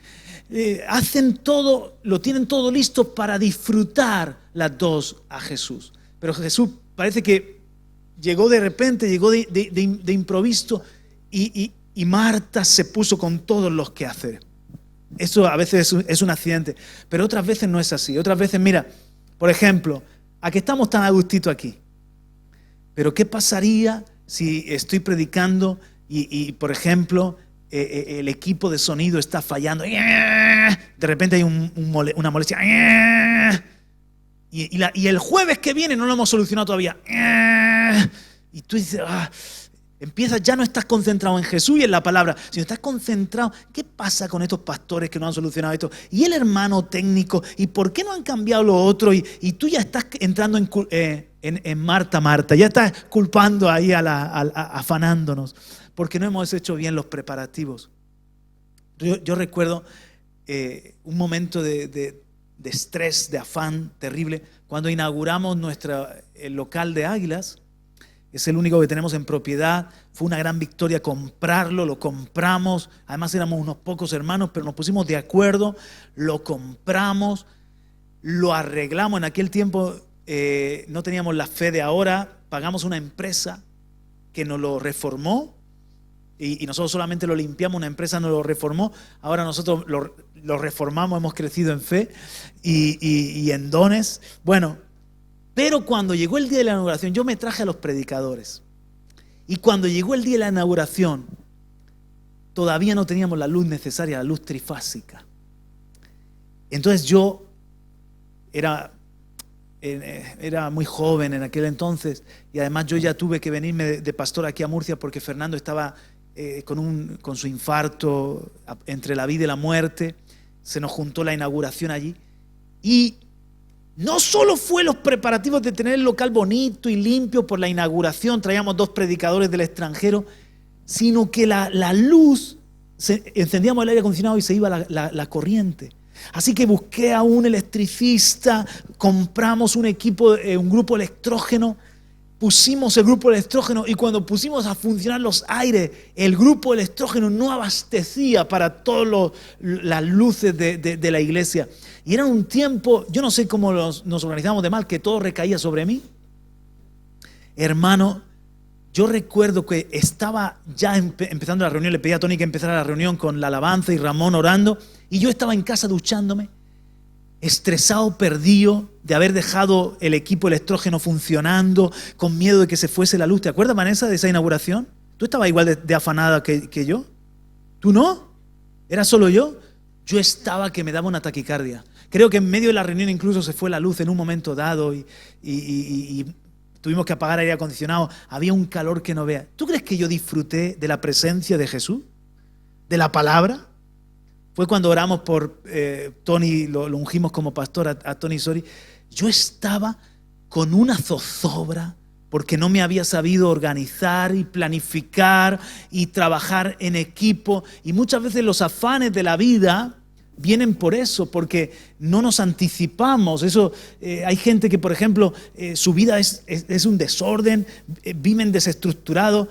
hacen todo, lo tienen todo listo para disfrutar las dos a Jesús. Pero Jesús parece que llegó de repente, llegó de improviso y Marta se puso con todos los quehaceres. Eso a veces es un accidente, pero otras veces no es así. Otras veces, mira, por ejemplo, aquí estamos tan a gustito aquí, pero ¿qué pasaría si estoy predicando y por ejemplo, el equipo de sonido está fallando? De repente hay una molestia. Y el jueves que viene no lo hemos solucionado todavía. Y tú dices, empiezas, ya no estás concentrado en Jesús y en la palabra, sino estás concentrado. ¿Qué pasa con estos pastores que no han solucionado esto? Y el hermano técnico, ¿y por qué no han cambiado lo otro? Y tú ya estás entrando en Marta, ya estás culpando ahí afanándonos, porque no hemos hecho bien los preparativos. Yo recuerdo un momento de estrés, de afán terrible, cuando inauguramos el local de Águilas. Es el único que tenemos en propiedad. Fue una gran victoria comprarlo, lo compramos. Además éramos unos pocos hermanos, pero nos pusimos de acuerdo, lo compramos, lo arreglamos. En aquel tiempo no teníamos la fe de ahora, pagamos una empresa que nos lo reformó y nosotros solamente lo limpiamos, una empresa nos lo reformó. Ahora nosotros lo reformamos, hemos crecido en fe y en dones. Bueno, pero cuando llegó el día de la inauguración, yo me traje a los predicadores. Y cuando llegó el día de la inauguración, todavía no teníamos la luz necesaria, la luz trifásica. Entonces yo era muy joven en aquel entonces y además yo ya tuve que venirme de pastor aquí a Murcia porque Fernando estaba con su infarto entre la vida y la muerte. Se nos juntó la inauguración allí. Y no solo fue los preparativos de tener el local bonito y limpio por la inauguración, traíamos 2 predicadores del extranjero, sino que la luz, encendíamos el aire acondicionado y se iba la corriente. Así que busqué a un electricista, compramos un equipo, un grupo electrógeno, pusimos el grupo electrógeno y cuando pusimos a funcionar los aires, el grupo electrógeno no abastecía para todas las luces de la iglesia. Y era un tiempo, yo no sé cómo nos organizamos de mal, que todo recaía sobre mí. Hermano, yo recuerdo que estaba ya empezando la reunión, le pedí a Tony que empezara la reunión con la alabanza y Ramón orando, y yo estaba en casa duchándome, estresado, perdido de haber dejado el equipo electrógeno funcionando, con miedo de que se fuese la luz. ¿Te acuerdas, Vanessa, de esa inauguración? ¿Tú estabas igual de afanada que yo? ¿Tú no? ¿Era solo yo? Yo estaba que me daba una taquicardia. Creo que en medio de la reunión incluso se fue la luz en un momento dado y tuvimos que apagar aire acondicionado. Había un calor que no veas. ¿Tú crees que yo disfruté de la presencia de Jesús? ¿De la palabra? Fue cuando oramos por Tony, lo ungimos como pastor a Tony Sori. Yo estaba con una zozobra porque no me había sabido organizar y planificar y trabajar en equipo. Y muchas veces los afanes de la vida vienen por eso, porque no nos anticipamos. Eso, hay gente que, por ejemplo, su vida es un desorden, viven desestructurados.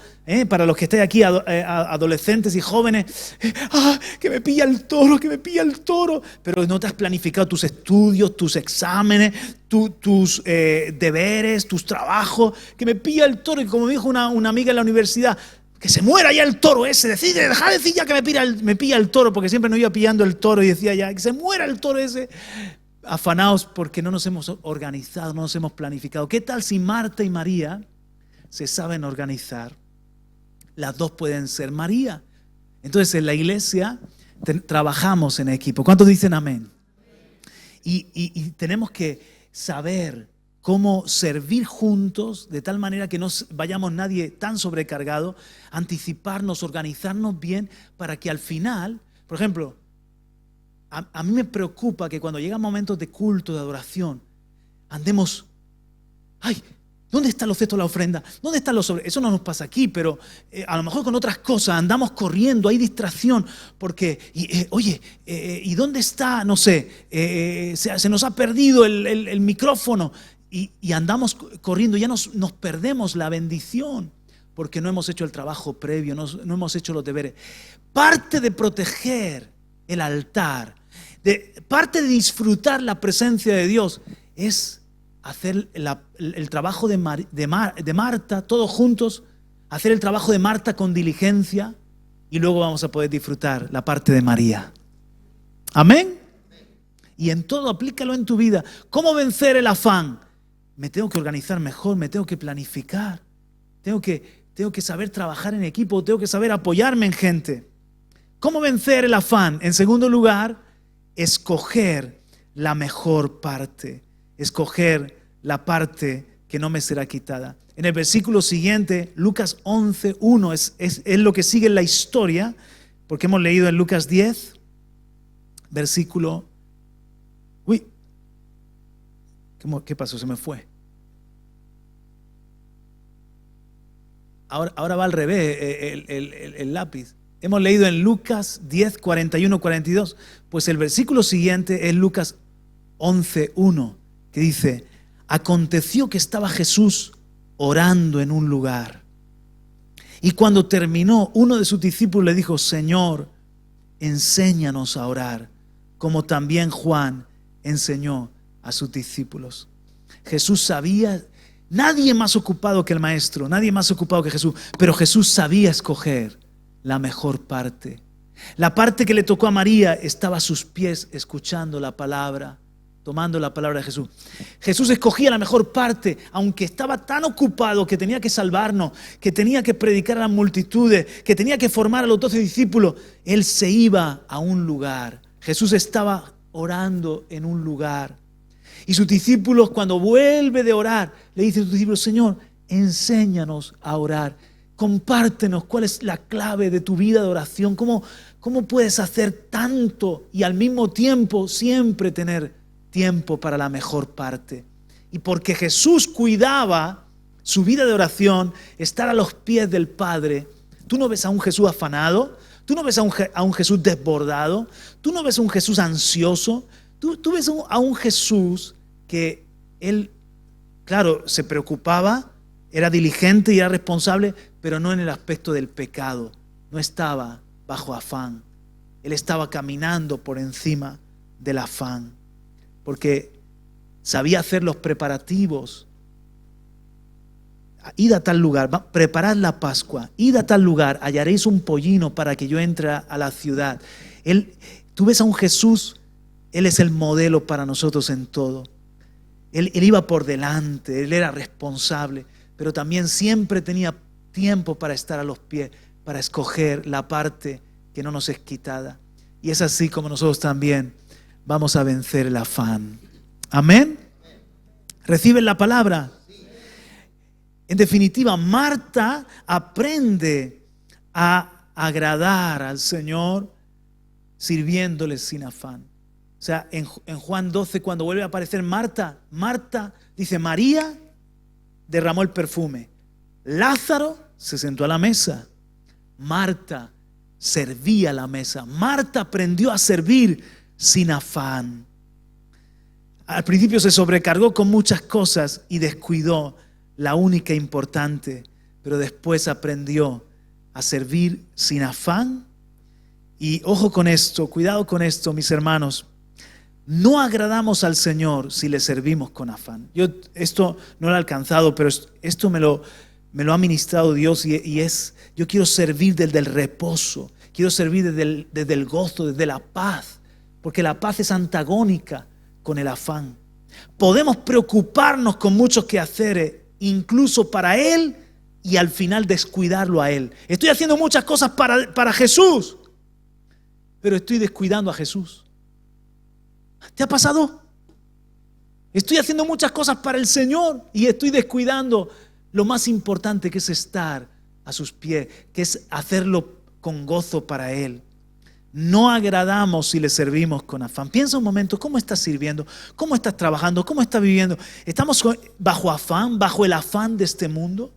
Para los que estáis aquí, adolescentes y jóvenes, que me pilla el toro, que me pilla el toro. Pero no te has planificado tus estudios, tus exámenes, tus deberes, tus trabajos, que me pilla el toro. Y como me dijo una amiga en la universidad, que se muera ya el toro ese, deja de decir ya que me pilla el toro, porque siempre nos iba pillando el toro y decía ya, que se muera el toro ese. Afanados porque no nos hemos organizado, no nos hemos planificado. ¿Qué tal si Marta y María se saben organizar? Las dos pueden ser María. Entonces en la iglesia trabajamos en equipo. ¿Cuántos dicen amén? Y tenemos que saber cómo servir juntos de tal manera que no vayamos nadie tan sobrecargado, anticiparnos, organizarnos bien para que al final, por ejemplo, a mí me preocupa que cuando llegan momentos de culto, de adoración, andemos, ¿dónde están los cestos de la ofrenda? ¿Dónde están los sobres? Eso no nos pasa aquí, pero a lo mejor con otras cosas andamos corriendo, hay distracción, porque, ¿y dónde está? No sé, se nos ha perdido el micrófono. Y andamos corriendo, ya nos perdemos la bendición porque no hemos hecho el trabajo previo, no hemos hecho los deberes. Parte de proteger el altar, parte de disfrutar la presencia de Dios es hacer el trabajo de Marta, todos juntos, hacer el trabajo de Marta con diligencia y luego vamos a poder disfrutar la parte de María. Amén. Y en todo aplícalo en tu vida. ¿Cómo vencer el afán? Me tengo que organizar mejor, me tengo que planificar, tengo que saber trabajar en equipo, tengo que saber apoyarme en gente. ¿Cómo vencer el afán? En segundo lugar, escoger la mejor parte, escoger la parte que no me será quitada. En el versículo siguiente, Lucas 11:1, es lo que sigue en la historia, porque hemos leído en Lucas 10, versículo... ¿Qué pasó? Se me fue. Ahora va al revés el lápiz. Hemos leído en Lucas 10, 41, 42. Pues el versículo siguiente es Lucas 11:1, que dice: aconteció que estaba Jesús orando en un lugar. Y cuando terminó, uno de sus discípulos le dijo: Señor, enséñanos a orar, como también Juan enseñó a sus discípulos. Jesús sabía, nadie más ocupado que el maestro, nadie más ocupado que Jesús, pero Jesús sabía escoger la mejor parte. La parte que le tocó a María estaba a sus pies escuchando la palabra, tomando la palabra de Jesús. Jesús escogía la mejor parte, aunque estaba tan ocupado que tenía que salvarnos, que tenía que predicar a las multitudes, que tenía que formar a los 12 discípulos. Él se iba a un lugar. Jesús estaba orando en un lugar. Y sus discípulos, cuando vuelve de orar, le dicen a sus discípulos: Señor, enséñanos a orar. Compártenos cuál es la clave de tu vida de oración. ¿Cómo puedes hacer tanto y al mismo tiempo siempre tener tiempo para la mejor parte? Y porque Jesús cuidaba su vida de oración, estar a los pies del Padre, tú no ves a un Jesús afanado, tú no ves a un Jesús desbordado, tú no ves a un Jesús ansioso, tú ves a un Jesús que Él, claro, se preocupaba, era diligente y era responsable, pero no en el aspecto del pecado. No estaba bajo afán. Él estaba caminando por encima del afán, porque sabía hacer los preparativos. Id a tal lugar, preparad la Pascua, id a tal lugar, hallaréis un pollino para que yo entre a la ciudad. Tú ves a un Jesús, Él es el modelo para nosotros en todo. Él iba por delante, Él era responsable, pero también siempre tenía tiempo para estar a los pies, para escoger la parte que no nos es quitada. Y es así como nosotros también vamos a vencer el afán. Amén. ¿Reciben la palabra? En definitiva, Marta aprende a agradar al Señor sirviéndole sin afán. O sea, en Juan 12, cuando vuelve a aparecer Marta, dice, María derramó el perfume. Lázaro se sentó a la mesa. Marta servía a la mesa. Marta aprendió a servir sin afán. Al principio se sobrecargó con muchas cosas y descuidó la única importante, pero después aprendió a servir sin afán. Y ojo con esto, cuidado con esto, mis hermanos. No agradamos al Señor si le servimos con afán. Yo esto no lo he alcanzado, pero esto me lo ha ministrado Dios yo quiero servir desde el reposo, quiero servir desde el gozo, desde la paz, porque la paz es antagónica con el afán. Podemos preocuparnos con muchos quehaceres, incluso para Él, y al final descuidarlo a Él. Estoy haciendo muchas cosas para Jesús, pero estoy descuidando a Jesús. ¿Te ha pasado? Estoy haciendo muchas cosas para el Señor y estoy descuidando lo más importante, que es estar a sus pies, que es hacerlo con gozo para Él. No agradamos si le servimos con afán. Piensa un momento, ¿cómo estás sirviendo? ¿Cómo estás trabajando? ¿Cómo estás viviendo? ¿Estamos bajo afán, bajo el afán de este mundo?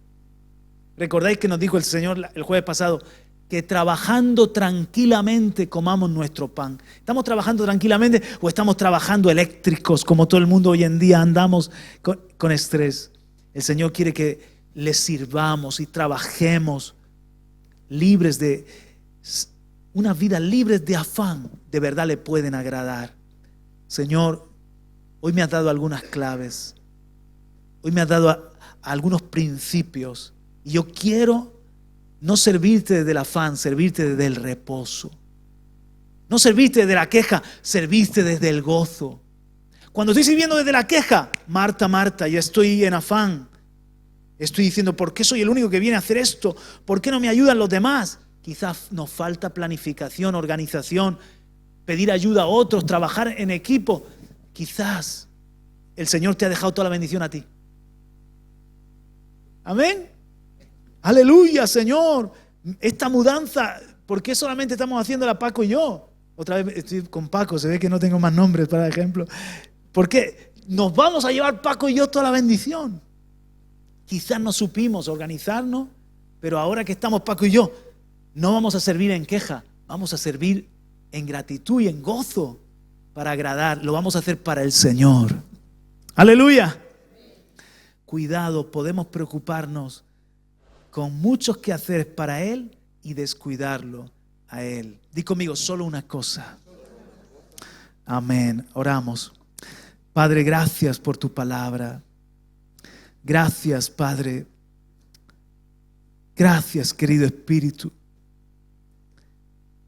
¿Recordáis que nos dijo el Señor el jueves pasado? Que trabajando tranquilamente comamos nuestro pan. ¿Estamos trabajando tranquilamente o estamos trabajando eléctricos como todo el mundo hoy en día andamos con estrés? El Señor quiere que le sirvamos y trabajemos libres de una vida libre de afán. De verdad le pueden agradar. Señor, hoy me has dado algunas claves. Hoy me has dado algunos principios. Y yo quiero no servirte desde el afán, servirte desde el reposo. No servirte desde la queja, servirte desde el gozo. Cuando estoy sirviendo desde la queja, Marta, ya estoy en afán. Estoy diciendo, ¿por qué soy el único que viene a hacer esto? ¿Por qué no me ayudan los demás? Quizás nos falta planificación, organización, pedir ayuda a otros, trabajar en equipo. Quizás el Señor te ha dejado toda la bendición a ti. Amén. Aleluya, Señor. Esta mudanza, ¿por qué solamente estamos haciéndola Paco y yo? Otra vez estoy con Paco, se ve que no tengo más nombres para ejemplo. ¿Por qué? Nos vamos a llevar Paco y yo toda la bendición. Quizás no supimos organizarnos, pero ahora que estamos Paco y yo, no vamos a servir en queja, vamos a servir en gratitud y en gozo para agradar. Lo vamos a hacer para el Señor. Aleluya. Cuidado, podemos preocuparnos con muchos quehaceres para Él y descuidarlo a Él. Di conmigo, solo una cosa. Amén. Oramos. Padre, gracias por tu palabra. Gracias, Padre. Gracias, querido Espíritu.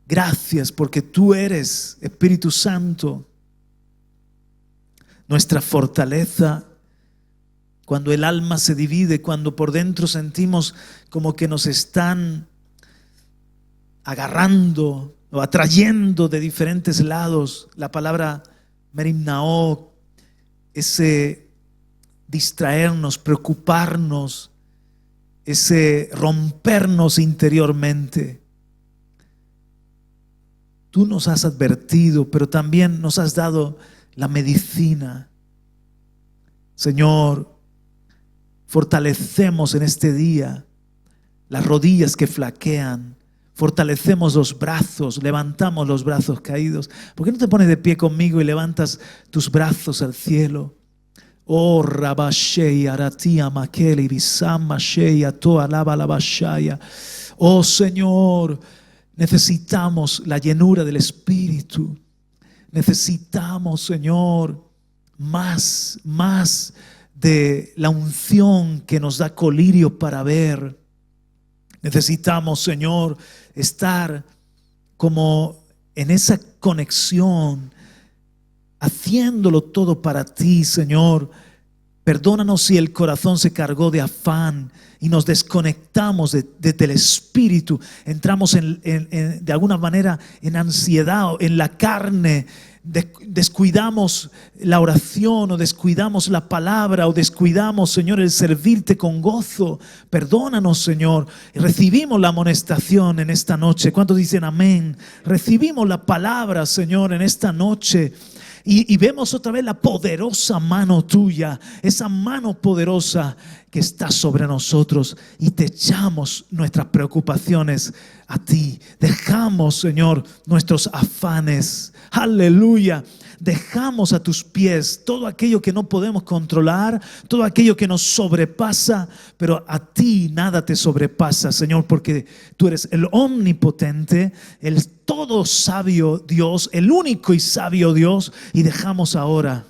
Gracias porque tú eres, Espíritu Santo, nuestra fortaleza. Cuando el alma se divide, cuando por dentro sentimos como que nos están agarrando o atrayendo de diferentes lados, la palabra merimnao, ese distraernos, preocuparnos, ese rompernos interiormente. Tú nos has advertido, pero también nos has dado la medicina. Señor, fortalecemos en este día las rodillas que flaquean, fortalecemos los brazos, levantamos los brazos caídos. ¿Por qué no te pones de pie conmigo y levantas tus brazos al cielo? Oh, Rabashei, Aratia, Makeli, Bisama, Sheya, Toa, Lava, Labashaya. Oh Señor, necesitamos la llenura del Espíritu. Necesitamos, Señor, más de la unción que nos da colirio para ver. Necesitamos, Señor, estar como en esa conexión, haciéndolo todo para ti, Señor. Perdónanos si el corazón se cargó de afán y nos desconectamos del Espíritu. Entramos de alguna manera en ansiedad, en la carne. Descuidamos la oración, o descuidamos la palabra, o descuidamos, Señor, el servirte con gozo. Perdónanos, Señor. Recibimos la amonestación en esta noche. ¿Cuántos dicen amén? Recibimos la palabra, Señor, en esta noche. Y vemos otra vez la poderosa mano tuya, esa mano poderosa que está sobre nosotros, y te echamos nuestras preocupaciones a ti. Dejamos, Señor, nuestros afanes. Aleluya. Dejamos a tus pies todo aquello que no podemos controlar, todo aquello que nos sobrepasa, pero a ti nada te sobrepasa, Señor, porque tú eres el omnipotente, el todo sabio Dios, el único y sabio Dios. Y dejamos ahora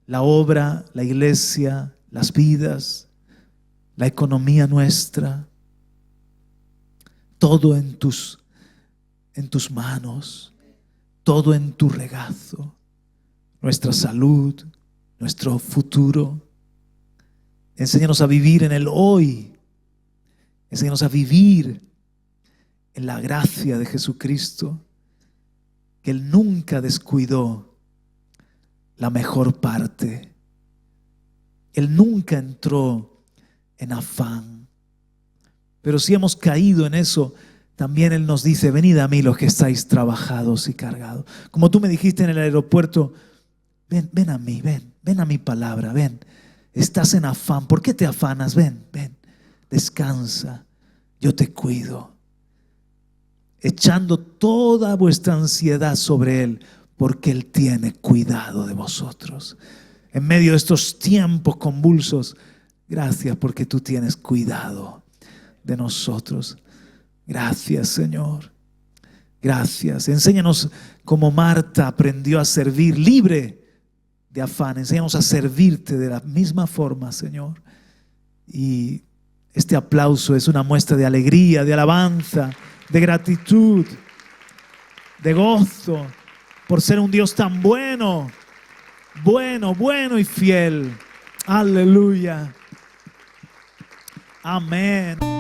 la obra, la iglesia, las vidas, la economía nuestra, todo en tus manos. Todo en tu regazo, nuestra salud, nuestro futuro. Enséñanos a vivir en el hoy. Enséñanos a vivir en la gracia de Jesucristo, que Él nunca descuidó la mejor parte. Él nunca entró en afán. Pero si hemos caído en eso, también Él nos dice: venid a mí los que estáis trabajados y cargados. Como tú me dijiste en el aeropuerto, ven a mí, ven a mi palabra, ven. Estás en afán, ¿por qué te afanas? Ven, descansa, yo te cuido. Echando toda vuestra ansiedad sobre Él, porque Él tiene cuidado de vosotros. En medio de estos tiempos convulsos, gracias porque tú tienes cuidado de nosotros. Gracias, Señor. Gracias. Enséñanos como Marta aprendió a servir libre de afán. Enséñanos a servirte de la misma forma, Señor. Y este aplauso es una muestra de alegría, de alabanza, de gratitud, de gozo por ser un Dios tan bueno, bueno y fiel. Aleluya. Amén.